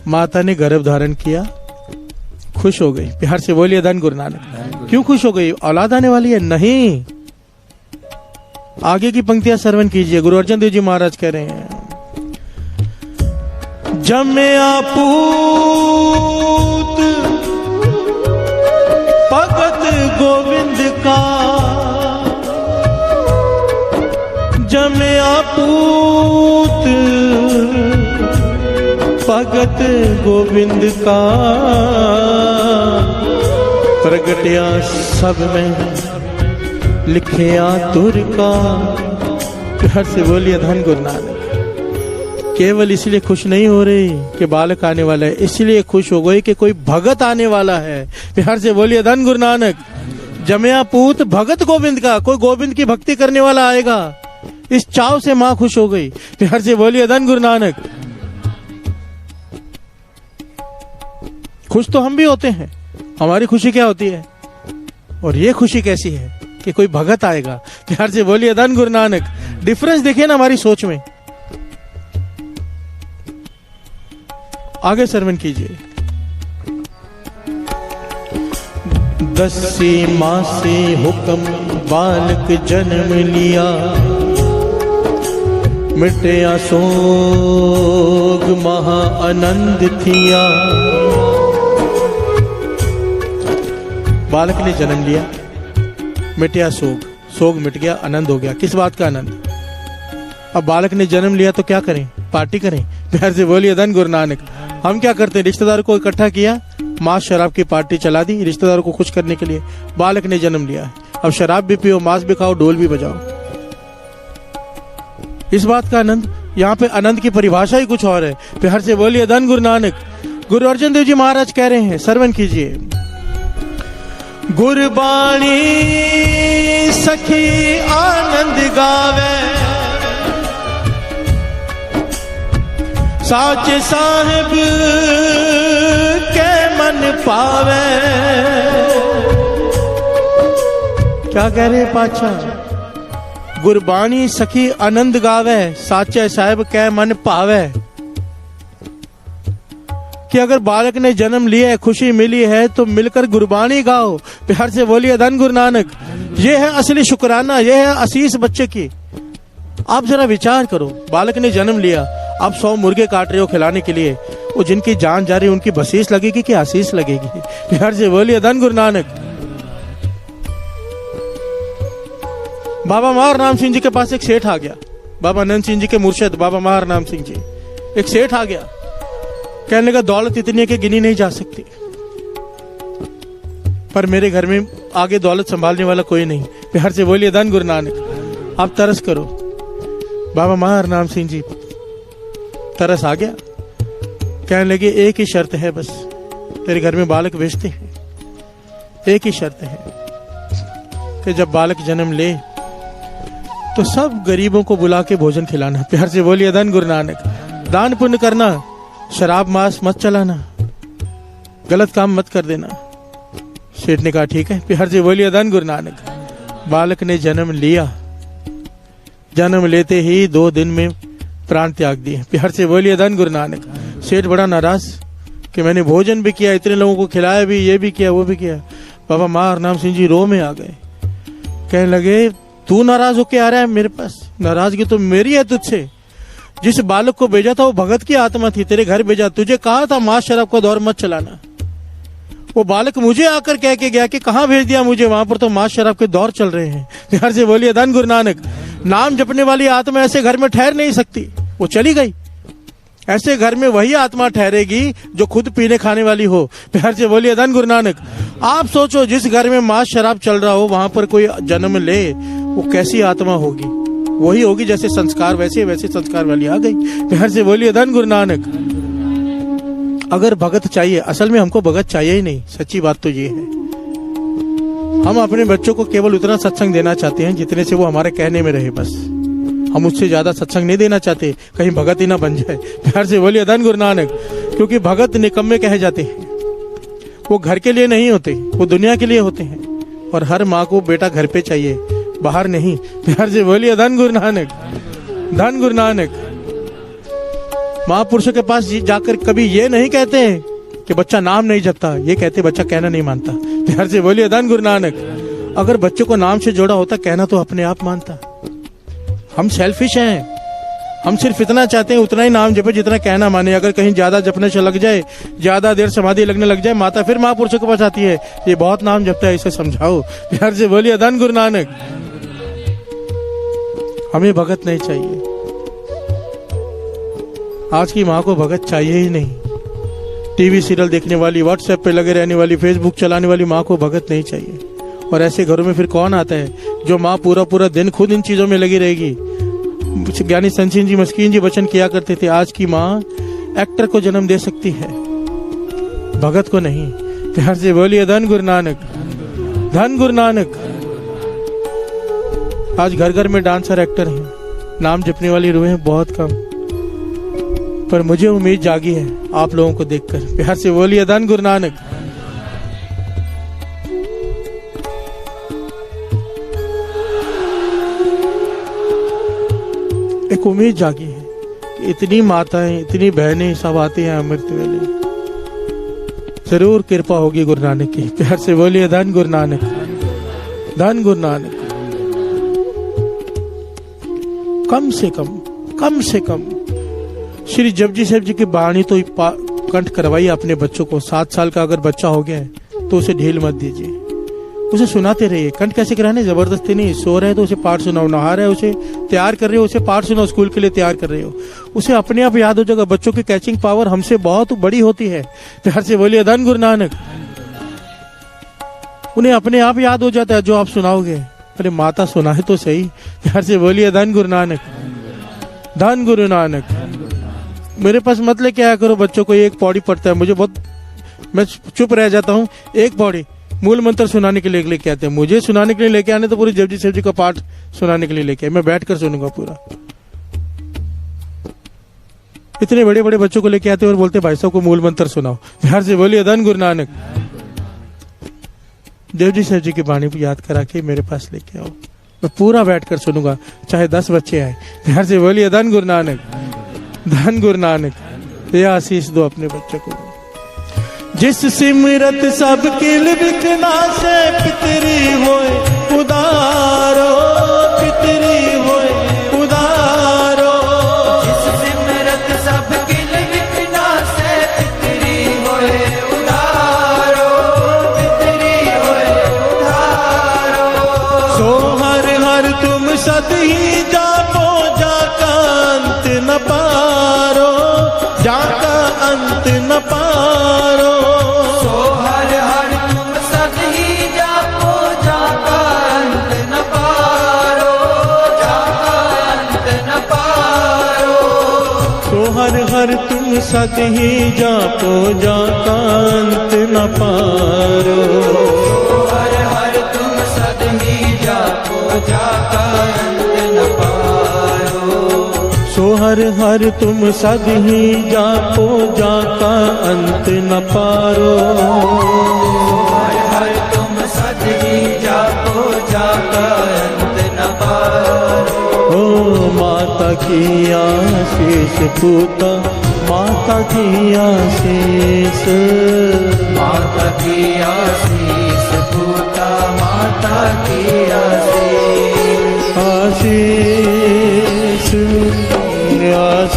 माता ने गर्भ धारण किया, खुश हो गई। प्यार से बोलिए धन गुरु नानक। क्यों खुश हो गई? औलाद आने वाली है? नहीं। आगे की पंक्तियां श्रवण कीजिए। गुरु अर्जन देव जी महाराज कह रहे हैं, जमया पूत भगत गोविंद का, जमया पूत भगत गोविंद का, प्रगटिया सब में लिखिया तुर का। घर से बोलिए धन गुरु नानक। केवल इसलिए खुश नहीं हो रही कि बालक आने वाला है, इसलिए खुश हो गई कि कोई भगत आने वाला है। प्यार से बोलिए धन गुरु नानक। जमया पूत भगत गोविंद का, कोई गोविंद की भक्ति करने वाला आएगा, इस चाव से मां खुश हो गई। प्यार से बोलिए धन गुरु नानक। खुश तो हम भी होते हैं, हमारी खुशी क्या होती है और ये खुशी कैसी है कि कोई भगत आएगा। प्यार से बोलिए धन गुरु नानक। डिफरेंस देखिए ना हमारी सोच में। आगे श्रवण कीजिए। दसी मासी हुक्म बालक जन्म लिया, मिटया सोग महा आनंद थिया। बालक ने जन्म लिया, मिटया सोग, सोग मिट गया, आनंद हो गया। किस बात का आनंद? अब बालक ने जन्म लिया तो क्या करें? पार्टी करें। प्यार से बोलिए धन गुरु नानक। हम क्या करते हैं? रिश्तेदारों को इकट्ठा किया, मांस शराब की पार्टी चला दी रिश्तेदारों को खुश करने के लिए। बालक ने जन्म लिया है, अब शराब भी पियो, मांस भी खाओ, ढोल भी बजाओ। इस बात का आनंद? यहाँ पे आनंद की परिभाषा ही कुछ और है। प्यार से बोलिए धन गुरु नानक। गुरु अर्जन देव जी महाराज कह रहे हैं, श्रवण कीजिए। गुरबाणी सखी आनंद गावे, साचे साहिब के मन पावे। क्या कह रहे पाचा? गुरबाणी सखी आनंद गावे, साचे साहिब के मन पावे। कि अगर बालक ने जन्म लिया है, खुशी मिली है, तो मिलकर गुरबाणी गाओ। प्यार से बोलिए धन गुरु नानक। ये है असली शुक्राना, ये है आशीष बच्चे की। आप जरा विचार करो, बालक ने जन्म लिया, आप 100 मुर्गे काट रहे हो खिलाने के लिए, वो जिनकी जान जा रही है उनकी बसीस लगेगी कि आशीष लगेगी? प्यार से बोलिए धन गुरु नानक। बाबा मार राम सिंह जी के पास एक सेठ आ गया, बाबा अनंत सिंह जी के मुर्शिद बाबा महार नाम सिंह जी, एक सेठ आ गया, कहने लगा दौलत इतनी है कि गिनी नहीं जा सकती, पर मेरे घर में आगे दौलत संभालने वाला कोई नहीं। प्यार से बोलिए धन गुरु नानक। आप तरस करो। बाबा महार नाम सिंह जी तरस आ गया, कहने लगे एक ही शर्त है बस, तेरे घर में बालक भेजते हैं, एक ही शर्त है कि जब बालक जन्म ले तो सब गरीबों को बुला के भोजन खिलाना। प्यार से बोलिए धन गुरु नानक। दान पुण्य करना, शराब मांस मत चलाना, गलत काम मत कर देना। सेठ ने कहा ठीक है। प्यार से बोलिए धन गुरु नानक। बालक ने जन्म लिया, जन्म लेते ही 2 दिन में प्राण त्याग दिए। प्यार से बोलिए धन गुरु नानक। सेठ बड़ा नाराज कि मैंने भोजन भी किया, इतने लोगों को खिलाया भी, ये भी किया वो भी किया। बाबा महार नाम सिंह जी रो में आ गए, कहने लगे तू नाराज होके आ रहा है मेरे पास? नाराजगी तो मेरी है तुझसे। जिस बालक को भेजा था वो भगत की आत्मा थी, तेरे घर भेजा, तुझे कहा था मांस शराब का दौर मत चलाना। वो बालक मुझे आकर कह के गया कि कहां भेज दिया मुझे, वहां पर तो मांस शराब के दौर चल रहे हैं। प्यार से बोलिए धन गुरु नानक। नाम जपने वाली आत्मा ऐसे घर में ठहर नहीं सकती, वो चली गई। ऐसे घर में वही आत्मा ठहरेगी जो खुद पीने खाने वाली हो। प्यार से बोलिए धन गुरु नानक। आप सोचो जिस घर में मांस शराब चल रहा हो वहां पर कोई जन्म ले, वो कैसी आत्मा होगी? वही होगी जैसे संस्कार, वैसे वैसे संस्कार वाली आ गई। प्यार से बोलिए धन गुरु नानक। अगर भगत चाहिए, असल में हमको भगत चाहिए ही नहीं, सच्ची बात तो ये है। हम अपने बच्चों को केवल उतना सत्संग देना चाहते हैं जितने से वो हमारे कहने में रहे, बस। हम उससे ज्यादा सत्संग नहीं देना चाहते, कहीं भगत ही ना बन जाए। प्यार से बोलिए धन गुरु नानक। क्योंकि भगत निकम्मे कहे जाते हैं, वो घर के लिए नहीं होते, वो दुनिया के लिए होते हैं। और हर माँ को बेटा घर पे चाहिए, बाहर नहीं। प्यार से बोलिए धन गुरु नानक। धन गुरु नानक। महापुरुषों के पास जाकर कभी ये नहीं कहते कि बच्चा नाम नहीं जपता, ये कहते बच्चा कहना नहीं मानता। प्यार से बोलिए धन गुरु नानक। अगर बच्चों को नाम से जोड़ा होता, कहना तो अपने आप मानता। हम सेल्फिश हैं, हम सिर्फ इतना चाहते हैं उतना ही नाम जपे जितना कहना माने। अगर कहीं ज्यादा जपने से लग जाए, ज्यादा देर समाधि लगने लग जाए, माता फिर महापुरुषों के पास आती है, ये बहुत नाम जपता है, इसे समझाओ। प्यार से बोलिए धन गुरु नानक। हमें भगत नहीं चाहिए, आज की माँ को भगत चाहिए ही नहीं। टीवी सीरियल देखने वाली, व्हाट्सएप पे लगे रहने वाली, फेसबुक चलाने वाली माँ को भगत नहीं चाहिए। और ऐसे घरों में फिर कौन आता है जो माँ पूरा पूरा दिन खुद इन चीजों में लगी रहेगी? ज्ञानी संत जी मस्कीन जी वचन किया करते थे, आज की माँ एक्टर को जन्म दे सकती है, भगत को नहीं। प्यार से बोलिए धन गुरु नानक। धन गुरु नानक। आज घर घर में डांसर एक्टर हैं, नाम जपने वाली रूहें बहुत कम। पर मुझे उम्मीद जागी है आप लोगों को देखकर। प्यार से बोलिए धन गुरु नानक। एक उम्मीद जागी है कि इतनी माताएं, इतनी बहनें सब आती हैं अमृत वेले, जरूर कृपा होगी गुरु नानक की। प्यार से बोलिए धन गुरु नानक। धन गुरु नानक। कम से कम श्री जपजी साहब जी की बाणी तो कंठ करवाइए अपने बच्चों को। 7 साल का अगर बच्चा हो गया है तो उसे ढील मत दीजिए, उसे सुनाते रहिए। कंठ कैसे कराने? जबरदस्ती नहीं। सो रहे तो उसे पाठ सुनाओ, नहा रहे हो उसे तैयार कर रहे हो, उसे पाठ सुनाओ, स्कूल के लिए तैयार कर रहे हो, उसे अपने आप याद हो जाएगा। बच्चों की कैचिंग पावर हमसे बहुत बड़ी होती है। प्यार से बोलिए धन गुरु नानक। उन्हें अपने आप याद हो जाता है जो आप सुनाओगे। अरे माता सुनाए तो सही। प्यार से बोलिए धन गुरु नानक। धन गुरु नानक। मेरे पास मत लेके आया करो बच्चों को, एक पौड़ी पढ़ता है, मुझे बहुत, मैं चुप रह जाता हूँ। एक पौड़ी मूल मंत्र सुनाने के लिए लेके आते हैं, मुझे सुनाने के लिए लेके आने तो पूरी जपजी साहब जी का पाठ सुनाने के लिए लेके आए, मैं बैठकर सुनूंगा पूरा। इतने बड़े बड़े बच्चों को लेके आते और बोलते भाई साहब को मूल मंत्र सुनाओ। प्यार से बोलिए धन गुरु नानक। जपजी साहब जी की वाणी को याद करा के मेरे पास लेके आओ, मैं पूरा बैठकर सुनूंगा, चाहे 10 बच्चे आए। प्यार से बोलिए धन गुरु नानक। धन गुरु नानक। ये आशीष दो अपने बच्चों को। जिस सिमरत सब किल बिखना से पितरी होए उदारो, पितरी होए उदारो। जिस सिमरत सब किल बिखना से पितरी होए उदारो, पितरी होए उदारो। सो हर हर तुम सद ही जापो, जाके पारो। सो हर हर तुम सद ही जापो, जाका अंत न पारो, जाका अंत न पारो। सो हर हर तुम सद ही जापो, जाका अंत न पारो। हर हर तुम सद ही जापो, जाका अंत न पारो। सो हर हर तुम सद ही जापो, जाका अंत न पारो। हर हर तुम सद ही जापो, जाका अंत न पारो। ओ माता की आशीष पूता, माता की आशीष, माता की आशीष पूता, माता की आशीष। आशीष आशीष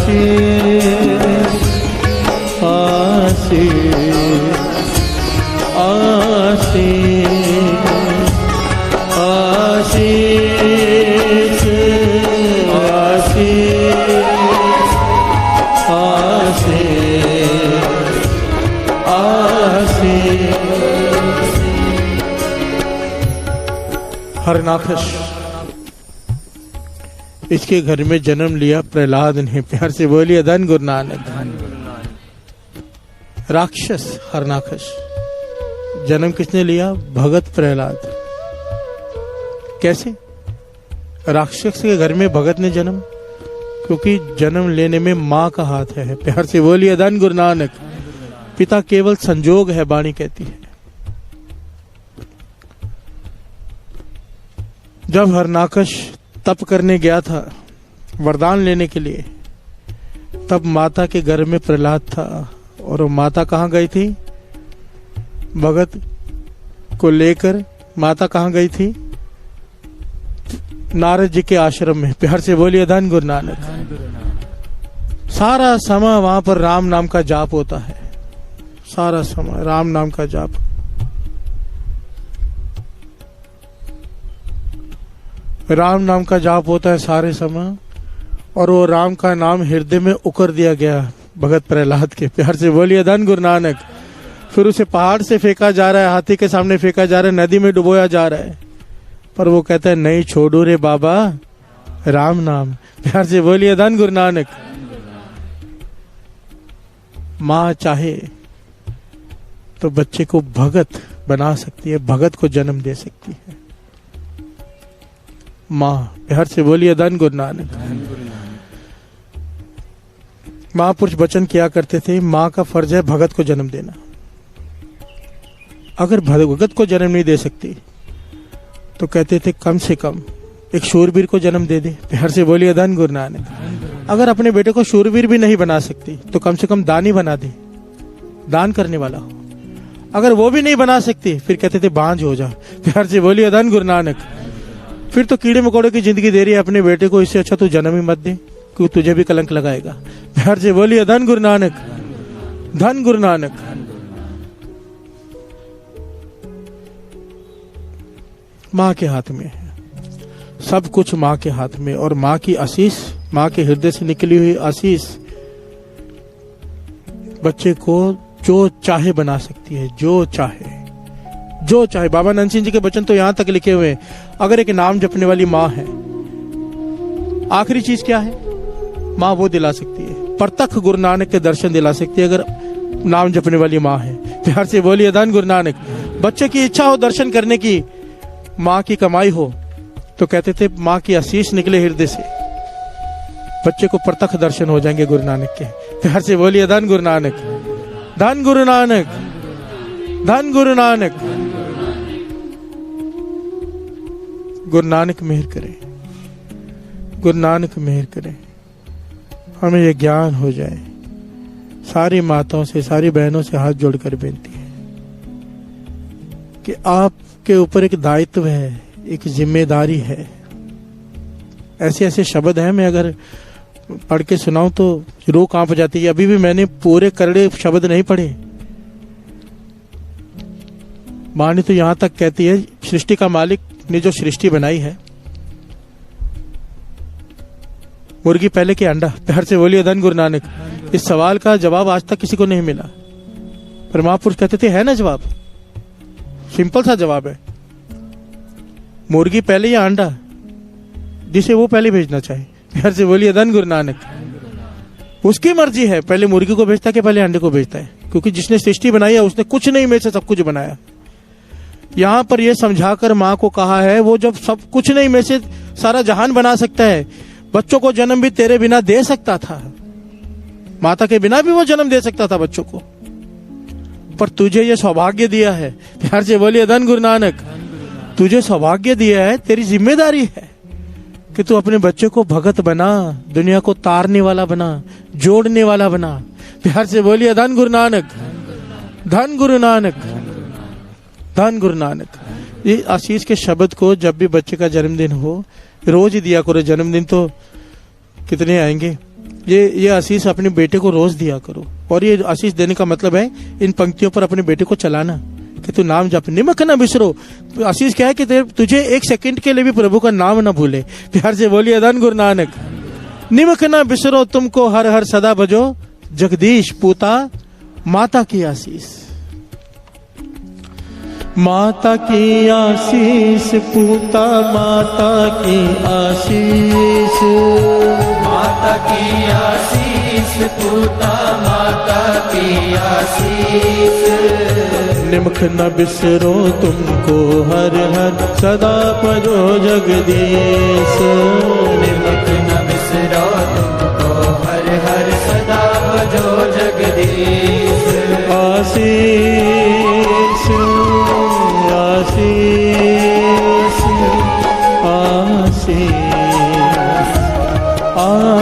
हरनाखश, इसके घर में जन्म लिया प्रहलाद ने। प्यार से बोलिए धन गुरु नानक। राक्षस हरनाखश, जन्म किसने लिया? भगत प्रहलाद। कैसे? राक्षस के घर में भगत ने जन्म, क्योंकि जन्म लेने में माँ का हाथ है। प्यार से बोलिए धन गुरु नानक। पिता केवल संजोग है, वाणी कहती है। जब हरनाकश तप करने गया था वरदान लेने के लिए, तब माता के घर में प्रहलाद था। और वो माता कहाँ गई थी? भगत को लेकर माता कहाँ गई थी? नारद जी के आश्रम में। प्यार से बोलिए धन गुरु नानक। सारा समय वहां पर राम नाम का जाप होता है, सारा समय राम नाम का जाप। राम नाम का जाप होता है सारे समय, और वो राम का नाम हृदय में उकर दिया गया भगत प्रहलाद के। प्यार से बोलिए धन गुरु नानक। फिर उसे पहाड़ से फेंका जा रहा है, हाथी के सामने फेंका जा रहा है, नदी में डुबोया जा रहा है, पर वो कहता है नहीं छोड़ो रे बाबा राम नाम। प्यार से बोलिए धन गुरु नानक। माँ चाहे तो बच्चे को भगत बना सकती है, भगत को जन्म दे सकती है माँ। प्यार से बोलिए धन गुरु नानक। महापुरुष वचन किया करते थे, माँ का फर्ज है भगत को जन्म देना। अगर भगत को जन्म नहीं दे सकती तो कहते थे कम से कम एक शूरवीर को जन्म दे दे। प्यार से बोलिए धन गुरु नानक। अगर अपने बेटे को शूरवीर भी नहीं बना सकती तो कम से कम दानी बना दे, दान करने वाला हो। अगर वो भी नहीं बना सकती फिर कहते थे बांझ हो जा। प्यार से बोलिए धन गुरु नानक। फिर तो कीड़े मकोड़े की जिंदगी दे रही है अपने बेटे को, इससे अच्छा तू जन्म ही मत दे, क्योंकि तुझे भी कलंक लगाएगा। प्यार से बोलिए धन गुरु नानक। धन गुरु नानक। माँ के हाथ में है सब कुछ, माँ के हाथ में। और माँ की आशीष, माँ के हृदय से निकली हुई आशीष बच्चे को जो चाहे बना सकती है, जो चाहे, जो चाहे। बाबा नंद सिंह जी के वचन तो यहां तक लिखे हुए हैं, अगर एक नाम जपने वाली माँ है, आखिरी चीज क्या है? माँ वो दिला सकती है, प्रत्यक्ष गुरु नानक के दर्शन दिला सकती है अगर नाम जपने वाली माँ है। प्यार से बोलिए धन गुरु नानक। बच्चे की इच्छा हो दर्शन करने की, माँ की कमाई हो, तो कहते थे माँ की आशीष निकले हृदय से, बच्चे को प्रत्यक्ष दर्शन हो जाएंगे गुरु नानक के। प्यार से बोलिए धन गुरु नानक। धन गुरु नानक। धन गुरु नानक। गुरु नानक मेहर करे, गुरु नानक मेहर करे, हमें ये ज्ञान हो जाए। सारी माताओं से, सारी बहनों से हाथ जोड़कर बेनती है कि आपके ऊपर एक दायित्व है, एक जिम्मेदारी है। ऐसे ऐसे शब्द हैं, मैं अगर पढ़ के सुनाऊं तो रूह कांप जाती है। अभी भी मैंने पूरे करड़े शब्द नहीं पढ़े। वाणी तो यहां तक कहती है, सृष्टि का मालिक ने जो सृष्टि बनाई है, मुर्गी पहले के अंडा। प्यार से बोलिए धन गुरु नानक। इस सवाल का जवाब आज तक किसी को नहीं मिला। पर महापुरुष कहते थे है ना जवाब, सिंपल सा जवाब है, मुर्गी पहले या अंडा, जिसे वो पहले भेजना चाहे। प्यार से बोलिए धन गुरु नानक। उसकी मर्जी है, पहले मुर्गी को भेजता है कि पहले अंडे को भेजता है, क्योंकि जिसने सृष्टि बनाई है उसने कुछ नहीं में से सब कुछ बनाया। यहां पर यह समझाकर माँ को कहा है, वो जब सब कुछ नहीं में से सारा जहान बना सकता है, बच्चों को जन्म भी तेरे बिना दे सकता था, माता के बिना भी वो जन्म दे सकता था बच्चों को, पर तुझे ये सौभाग्य दिया है। प्यार से बोलिए धन गुरु नानक। तुझे सौभाग्य दिया है, तेरी जिम्मेदारी है कि तू अपने बच्चे को भगत बना, दुनिया को तारने वाला बना, जोड़ने वाला बना। प्यार से बोलिए धन गुरु नानक, धन गुरु नानक, धन गुरु नानक। ये आशीष के शब्द को जब भी बच्चे का जन्मदिन हो रोज ही दिया करो। जन्मदिन तो कितने आएंगे, ये आशीष अपने बेटे को रोज दिया करो। और ये आशीष देने का मतलब है इन पंक्तियों पर अपने बेटे को चलाना कि तू नाम जप, निमक ना बिसरो। आशीष क्या है कि तुझे एक सेकंड के लिए भी प्रभु का नाम ना भूले। प्यार से बोलिए धन गुरु नानक। निमक ना बिसरो तुमको हर हर सदा बजो, जगदीश पूता माता की आशीष। माता की आशीष पूता माता की आशीष, माता की आशीष पूता माता की आशीष। निमक न बिसरो तुमको हर हर सदा पजो जगदीश। निमक न बिसरो तुमको हर हर सदा भजो जगदीश। आशीष आशीष आशीष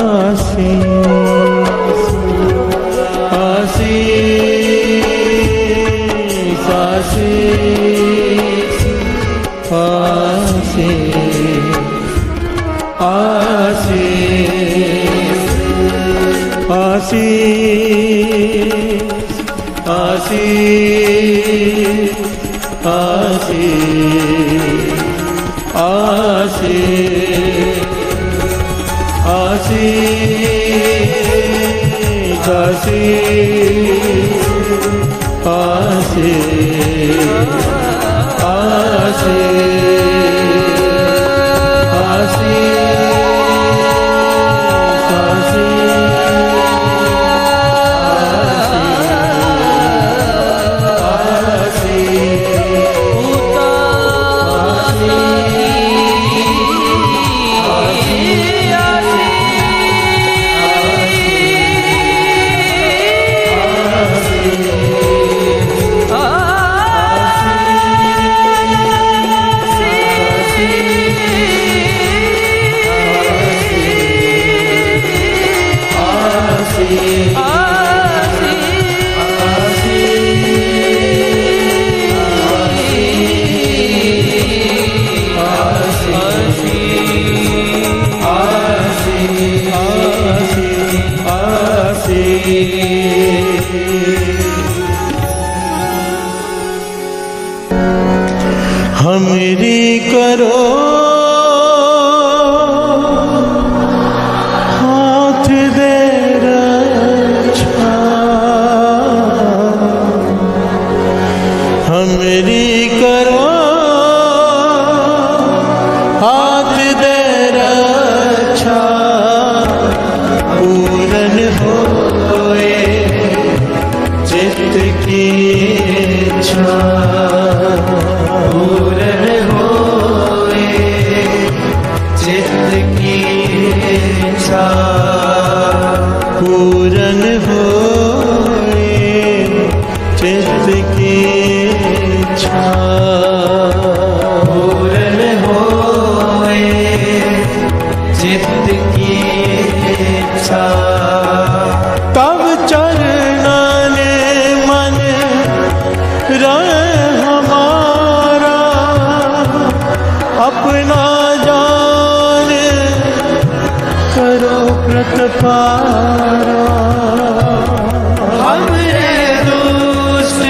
आशीष हमरी करो हाथ दे रक्षा, हमरी करो हाथ दे रक्षा। पूरन होए चित्त की इच्छा, पूरन होए चित्त की इच्छा। पूरन होए चित्त की इच्छा। पूरन होए चित्त की इच्छा। तब चरना ने मन रहे हमारा, अपना जान करो प्रतिपारा। हमरे दुष्ट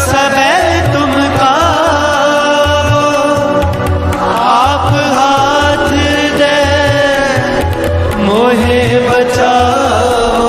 सबे तुम कारो, आप हाथ दे मोहे बचाओ।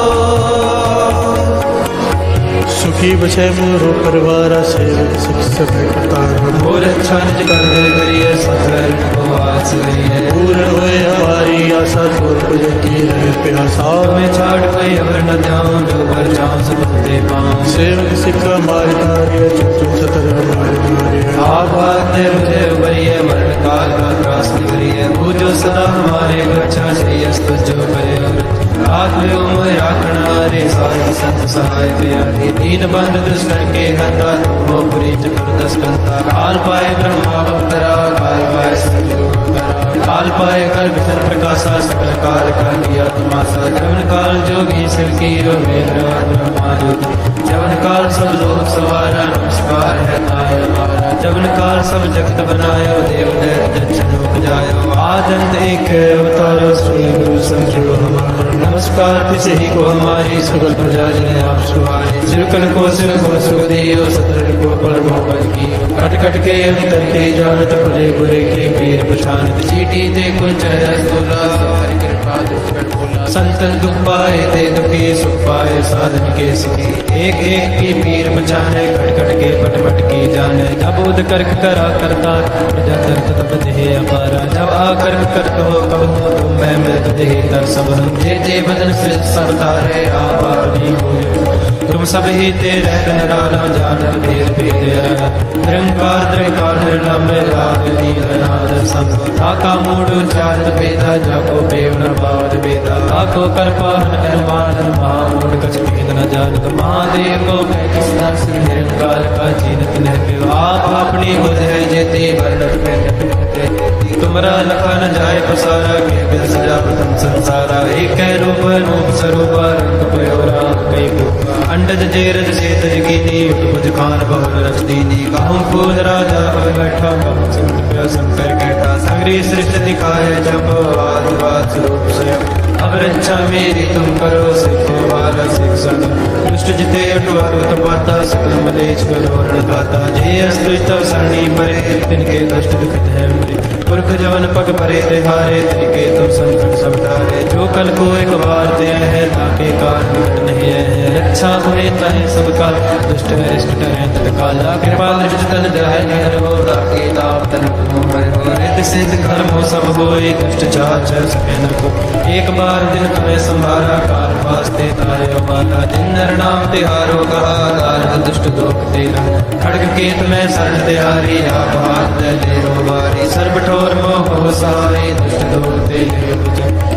छह मोरो परिवार सेवक सिख समय कतार और अच्छा निज कर करिए सफर को आस है पूर्ण हुए हमारी आशा छोड़ की रहे प्यासा में छाड़ कोई अवर न जाऊं जो पर जाऊं सब दे पाऊं सेवक सिख हमारे कार्य चतुर सतर हमारे नारे आप आते मुझे उबरिए मरण काल का त्रास करिए वो जो सदा हमारे रक्षा श्रेयस जो करे रात में उम्र राखना रे सारी संत सहाय प्यारी दीन बंद दुष्कर के हता वो पुरी चतुर्दश कंता काल पाए ब्रह्मा अवतरा काल पाए सतगुरु अवतरा काल पाए कर विचर प्रकाशा सकल काल का किया तमाशा जवन काल जोगी शिव की ब्रह्मा जवन काल सब लोग सवारा नमस्कार है ताय हमारा जवन काल सब जगत बनायो देव दैत्य जच्छन उपजायो आदंत एक अवतारो श्री गुरु संजो हमारा नमस्कार किसी ही को हमारी सकल प्रजा जने आप सुहारे सिरकल को सिर को सुख दियो सतर को पर मोहब्बत की कट कट के अंतर के जानत भले बुरे के पीर पछानत चीटी ते कुछ रसगुल्ला हरि कृपा दुष्ट बोला संतन दुख पाए ते दुखी सुख पाए साधन के सुखी एक एक की पीर पछाने कट कट के पट पट की जाने जब उद कर्क करा करता प्रजा दर्द तब देह अपारा जब आकर कर कहो कहो तुम मैं मृत देह तर सब हम जे बदन से सब तारे आप अपनी हो तुम सब ही तेरे नारा जान देर भेद निरंकार त्रिकार निर्लम राग नीलनाद सब ताका मूड चार वेदा जाको बेव न बावद वेदा ताको कर पाहन अरमान महामूड कछ भेद न जानत महादेव को मैं किस तरह से निरंकार का जीनत न आप अपनी बुध है जेते वर्णत में तुमरा लखा न जाए पसारा के बिल सजा प्रथम संसारा एक रूप रूप स्वरूप रंग पयोरा अंडज जेरज सेतज की नी मुझ खान बहुल रच दीनी कहूँ खोज राजा अब बैठा कहूँ संत प्रिय शंकर कहता संग्री सृष्टि दिखाए जब आदिवाद स्वरूप स्वयं अब रक्षा मेरी तुम करो सिखो वाला शिक्षण दुष्ट जिते अटुआरुत पाता सकल मलेच करो रणगाता जे अस्तुत सरणी परे तिनके दुष्ट दुखित है मेरे पुरख जवन पग परे तिहारे तिनके तुम संकट सब तारे जो कल को एक बार दे है ताके काल नहीं है रक्षा हुए तहे सबका दुष्ट अरिष्ट करे तत्काला कृपा दृष्टि तन जाय निहर हो राखे ताप तन मोहर हो रित सिद्ध कर्म हो सब होए दुष्ट चाच सके न को एक बार दिन तुम्हें संभारा काल वास्ते तारे माता दिन नर नाम तिहारो कहा दार दुष्ट दोख तेरा खड़ग केत में शरण तिहारी आप हाथ दे रो बारी सर्व ठोर मोह हो सहाय दुष्ट दोख तेरे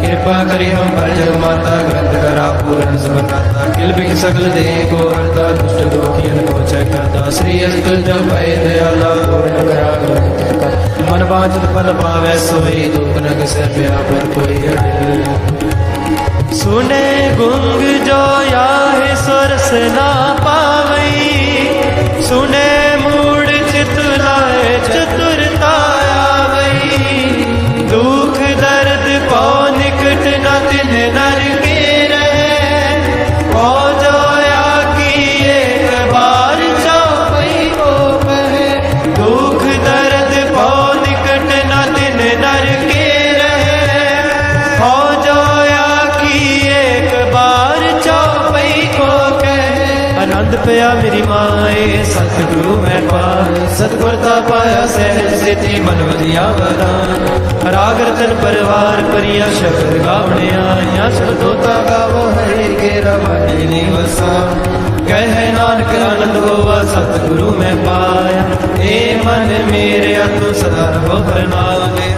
कृपा करी हम पर जग माता ग्रंथ करा पूर्ण समदाता किल बिख सकल देह को हरता दुष्ट दोखियन को चय करता श्री अस्तुल जब भय दयाला पूर्ण करा ग्रंथ का मन वांछित फल पावै सोई दुख नग से व्यापर कोई अड़े सुने गुंग जो याहे सुरस ना पावई सुने मूड चितुलाए चतुरता आवई दुख दर्द को निकट न दिन नर के रहे ओ जो या की एक बार चौपई को कहे दुख दर्द को निकट न दिन नर के रहे ओ जो आनंद पया मेरी माए सतगुरु मैं पाए सतगुरता पाया सहज सिद्धि मन वधिया वरदान राग रतन परिवार परिया शब्द गावने आया शब्दोता गावो हरे के रवानी निवसा कहे नानक आनंद होवा सतगुरु मैं पाया ए मन मेरे तू सदा रहो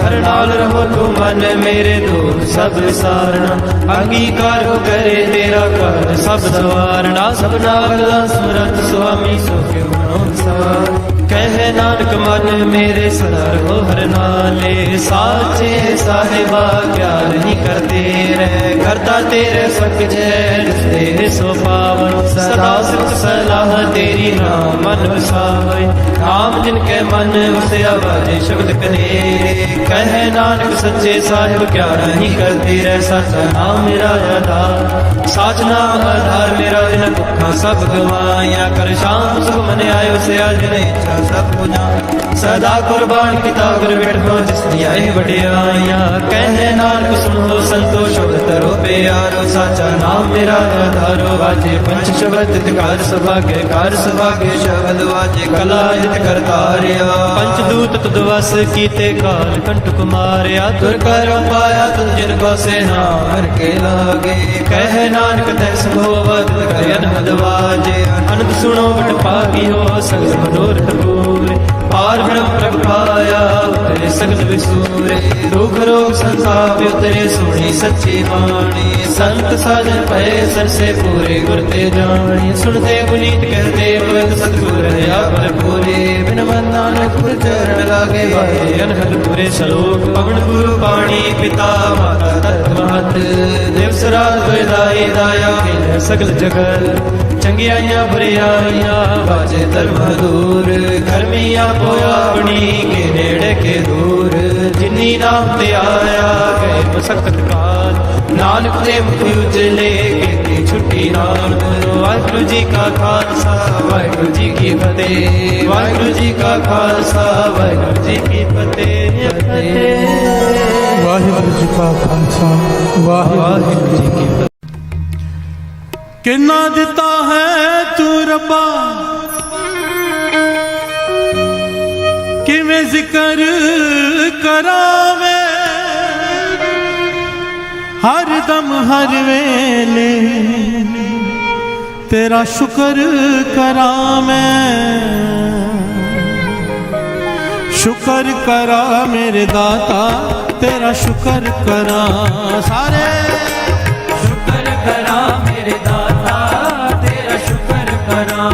हर नाल रहो तू मन मेरे दूर सब सारना अंगीकार हो करे तेरा कर सब सवारना सब नागला सुरत स्वामी सुख मनोसार कहे नानक मन मेरे सदा रहो हर नाले साचे साहिबा क्या नहीं करते रहे करता तेरे सक जय तेरे सो पावन सदा सुख सलाह तेरी नाम मन वसावे नाम जिनके मन उसे आवाजे शब्द कनेरे कहे नानक सच्चे साहिब क्या नहीं करते रह साचा नाम मेरा आधार साच नाम आधार मेरा दिन दुखा सब गवाया कर शाम सुख मन आयो से आज नहीं इच्छा सब बुझा सदा कुर्बान किता गुर बैठो जिसकी आए बड़ियाया कहे नानक सुनो संतोष शब्द तरो प्यारो साचा नाम मेरा आधारो वाजे पंच शब्द कार सभागे कार सभागे शब्द वाजे कला जित करतारिया पंचदूत तुदवस कीते काल कंटक मारिया तुर कर पाया तुम जिनको से नाम के लागे कह नानक तै संभोवत करन मदवाजे अनंत सुनो बट पागी हो सगल मनोरथ पूरे पार ब्रह्म प्रग पाया उतरे सगल विसूरे दुख रोग संताप उतरे सुनी सच्ची वाणी संत साजन पए सर से पूरे गुर ते जानी सुनते गुनीत कहते पवित सतगुर या पर पूरे बिन मन नानक गुर चरण लागे वाहे अनहद पूरे सलोक पवन गुरु पाणी पिता माता तत्वहत देव सराज वेदाई दाया खेल सगल जगत चंगियाइयां बुरियाइयां बाजे धर्म दूर गर्मियां पोया बनी के नेड़े के दूर जिन्नी नाम ते आया गए मसकत काल नानक ते मुख उजले के छुट्टी नाम वाहिगुरु जी का खालसा वाहिगुरु जी की फतेह वाहिगुरु जी का खालसा वाहिगुरु जी की फतेह वाहिगुरु जी का खालसा वाहिगुरु जी की फतेह। किन्ना दिता है तू रब्बा किवें जिक्र करावे हर दम हर वेले तेरा शुक्र करा मैं शुक्र करा मेरे दाता तेरा शुक्र करा सारे शुक्र करा मेरे दाता तेरा शुक्र करा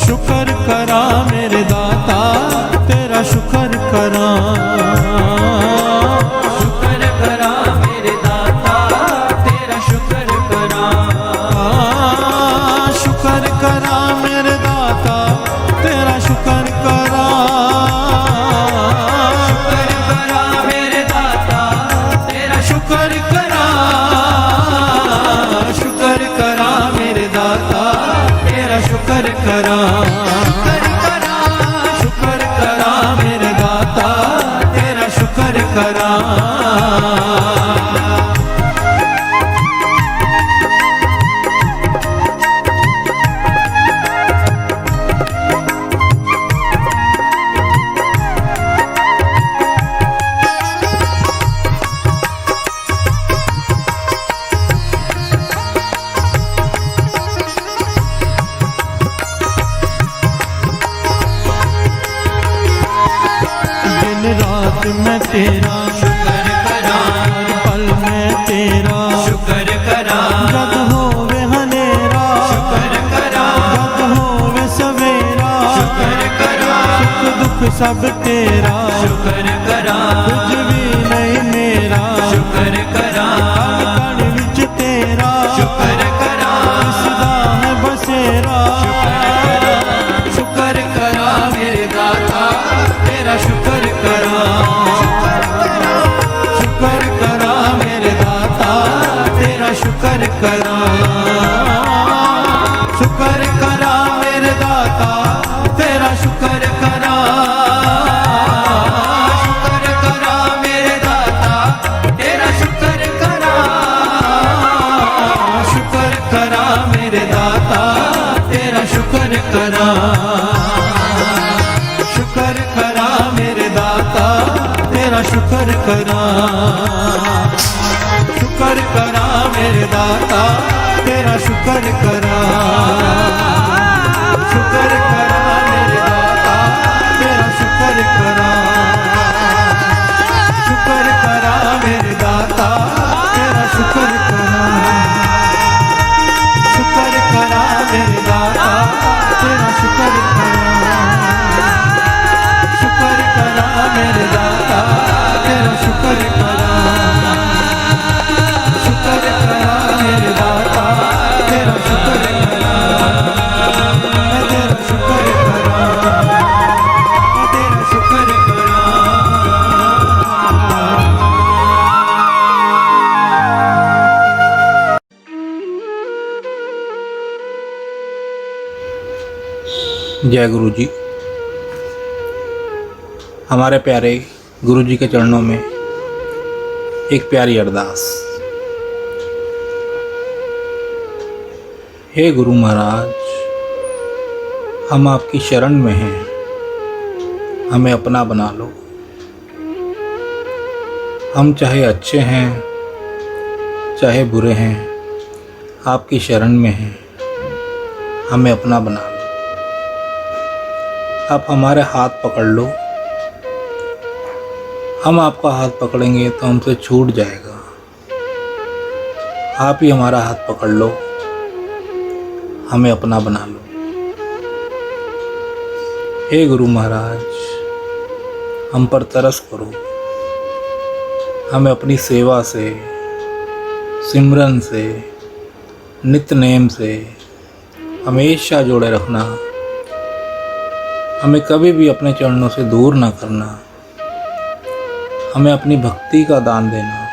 शुक्र करा मेरे दाता तेरा शुक्र करा शुक्र करा मेरे दाता तेरा शुक्र करा शुक्र करा मेरे दाता तेरा शुक्र करा शुक्र करा मेरे दाता तेरा शुक्र करा शुक्र करा मेरे दाता तेरा शुक्र करा शुक्र करा मेरे दाता तेरा शुक्र करा रात में तेरा शुक्र करा हर पल में तेरा शुक्र करा जग होवे हनेरा शुक्र करा जग होवे सवेरा शुक्र करा सुख दुख सब तेरा शुक्र करा कुछ भी नहीं मेरा शुक्र करा कण कण विच तेरा शुक्र करा सदा है बसेरा शुक्र करा मेरे दाता तेरा शुक्र करा शुक्र करा मेरे दाता तेरा शुक्र करा शुक्र करा मेरे दाता तेरा शुक्र करा शुक्र करा मेरे दाता तेरा शुक्र करा शुक्र करा मेरे दाता तेरा शुक्र करा शुक्र करा मेरे दाता तेरा शुक्र करा शुक्र करा मेरे दाता तेरा शुक्र करा शुक्र करा मेरे दाता तेरा शुक्र करा शुक्र करा मेरे दाता तेरा शुक्र करा शुक्र करा मेरे दाता तेरा शुक्र करा शुक्र करा मेरे दाता तेरा शुक्र करा शुक्र करा मेरे दाता तेरा शुक्र करा मैं तेरा शुक्र करा जय गुरु जी। हमारे प्यारे गुरु जी के चरणों में एक प्यारी अरदास। हे गुरु महाराज, हम आपकी शरण में हैं, हमें अपना बना लो। हम चाहे अच्छे हैं चाहे बुरे हैं, आपकी शरण में हैं, हमें अपना बना लो। आप हमारे हाथ पकड़ लो, हम आपका हाथ पकड़ेंगे तो हमसे छूट जाएगा। आप ही हमारा हाथ पकड़ लो, हमें अपना बना लो। हे गुरु महाराज, हम पर तरस करो, हमें अपनी सेवा से, सिमरन से, नित्य नेम से हमेशा जोड़े रखना। हमें कभी भी अपने चरणों से दूर ना करना। हमें अपनी भक्ति का दान देना,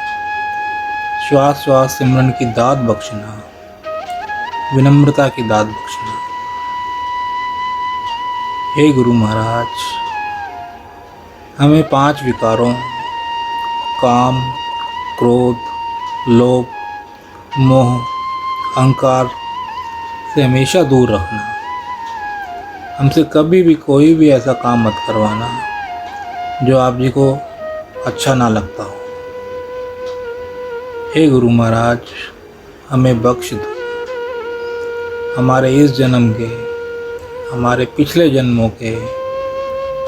श्वास श्वास सिमरन की दात बख्शना, विनम्रता की दात बख्शना। हे गुरु महाराज, हमें 5 विकारों काम, क्रोध, लोभ, मोह, अहंकार से हमेशा दूर रखना। हमसे कभी भी कोई भी ऐसा काम मत करवाना जो आप जी को अच्छा ना लगता हो। हे गुरु महाराज, हमें बख्श दो। हमारे इस जन्म के, हमारे पिछले जन्मों के,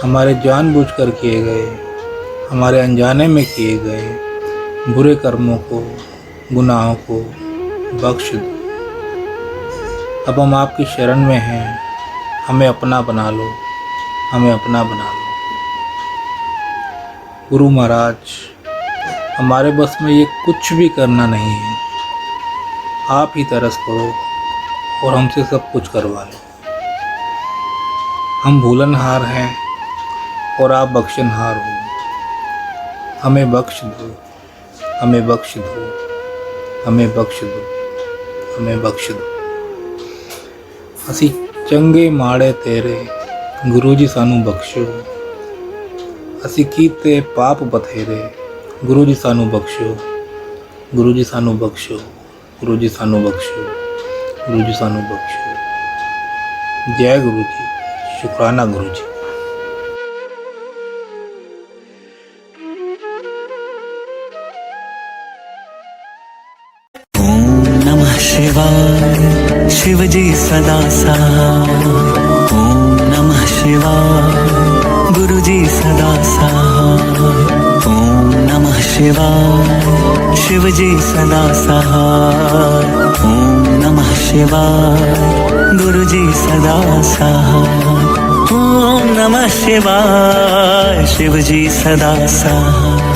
हमारे जानबूझकर किए गए, हमारे अनजाने में किए गए बुरे कर्मों को, गुनाहों को बख्श दो। अब हम आपकी शरण में हैं, हमें अपना बना लो, हमें अपना बना लो। गुरु महाराज, हमारे बस में ये कुछ भी करना नहीं है। आप ही तरस करो और हमसे सब कुछ करवा लो। हम भूलनहार हैं और आप बख्शनहार हो। हमें बख्श दो, हमें बख्श दो, हमें बख्श दो, हमें बख्श दो। असी चंगे माड़े तेरे, गुरु जी सानू बख्शो। असी कीते पाप बथेरे, गुरु जी सानू बख्शो। गुरु जी सानू बख्शो, गुरु जी सानू बख्शो, गुरु जी सानू बख्शो। जय गुरु जी, शुक्राना गुरु जी। नमः शिवाय, शिव जी सदा सहाय। ओम नमः शिवाय, गुरु जी सदा सहाय। ओम नमः शिवाय, शिव जी सदा सहाय। ओम नमः शिवाय, गुरु जी सदा सहाय। ओम नमः शिवाय, शिव जी सदा सहाय।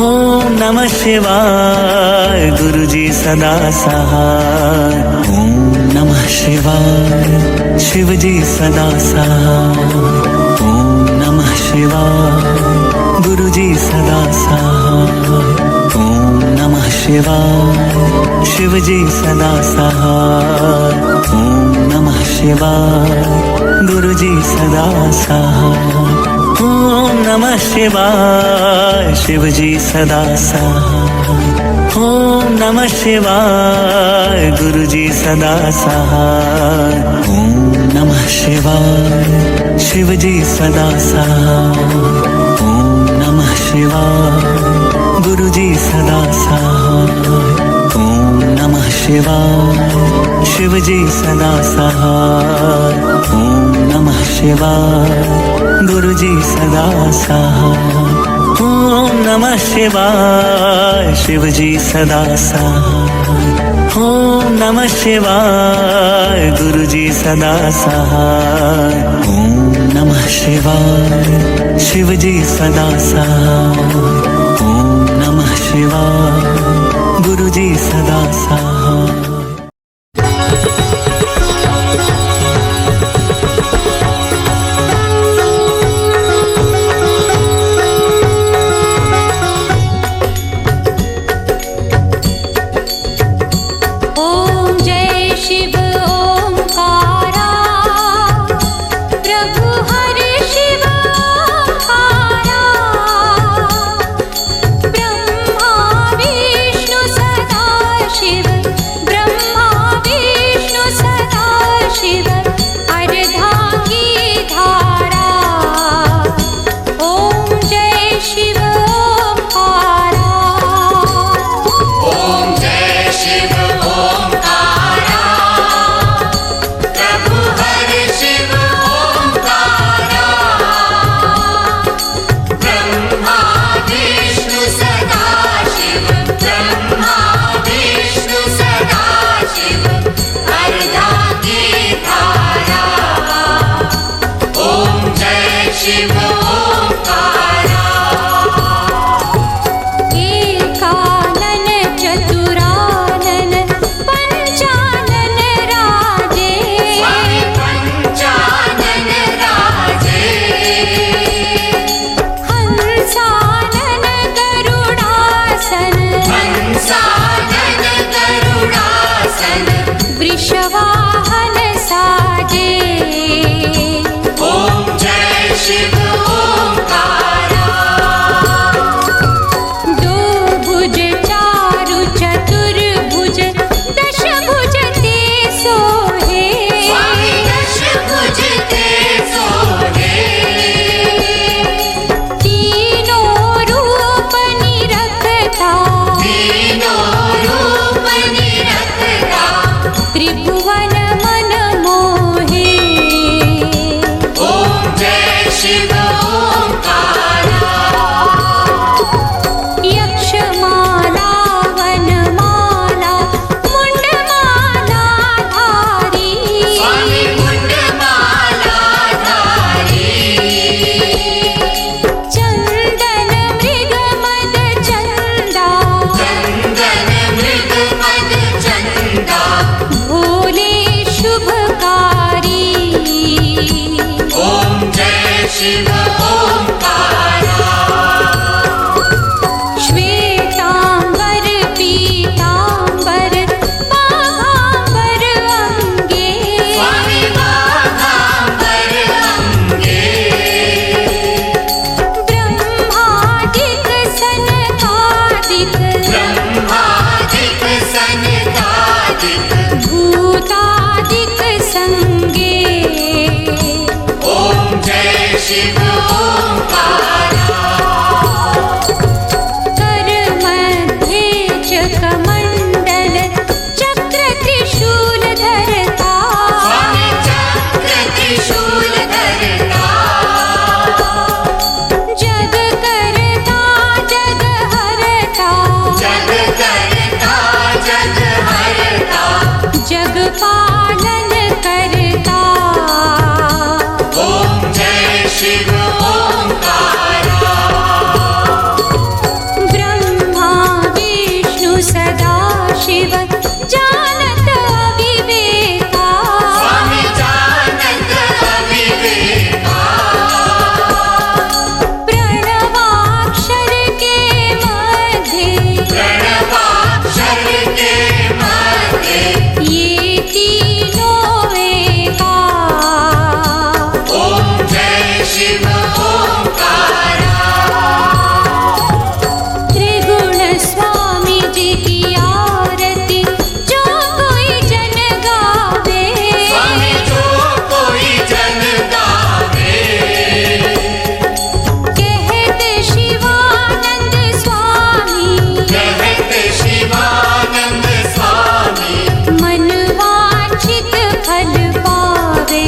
ओम नमः शिवाय, गुरु जी सदा सहाय। ओम नमः शिवाय, शिव जी सदा सहाय। ओम नमः शिवाय, गुरु जी सदा सहाय। ओम नमः शिवाय, शिव जी सदा सहाय। ओम नमः शिवाय, गुरु जी सदा सहाय। ओम नमः शिवाय, शिव जी सदा सहाय। ओम नमः शिवाय, गुरु जी सदा सहाय। ओम नमः शिवाय, शिव जी सदा सहाय। ओम नमः शिवाय, गुरु जी सदा सहाय। ओम नमः शिवाय, शिव जी सदा सहाय। ओम नमः शिवाय, गुरु जी सदा सहाय। ओम नमः शिवाय, शिव जी सदा सहाय। ओम नमः शिवाय, गुरु जी सदा सहाय। ओम नमः शिवाय, शिव जी सदा सहाय। ओम नमः शिवाय, गुरु जी सदा सहाय। ओम जय शिव ओंकारा, शिव ओंकारा। श्वेतांबर पीतांबर बाघांबर अंगे, स्वामी बाघांबर अंगे। ब्रह्मादिक सनकादिक, ब्रह्मादिक सनकादिक। भूतादिक संगे, ओम जय शिव ओंकारा। कर मध्ये चक्रमंडल चक्र त्रिशूल धरता, स्वामी चक्र त्रिशूल धरता। जग करता जग हरता, जग करता जग हरता। जग पालन करता, ओम जय शिव ओंकारा। ब्रह्मा विष्णु सदा शिव जानत अविवेका, स्वामी जानत अविवेका। प्रणवाक्षर के मध्य, प्रणवाक्षर के मध्य। ये तीनों एका, ओम जय शिव ओंकारा। त्रिगुण स्वामी जी की आरती जो कोई जन गावे, स्वामी जो कोई जन गावे। कहते शिवानंद स्वामी, कहते शिवानंद स्वामी। मन वांछित फल पावे,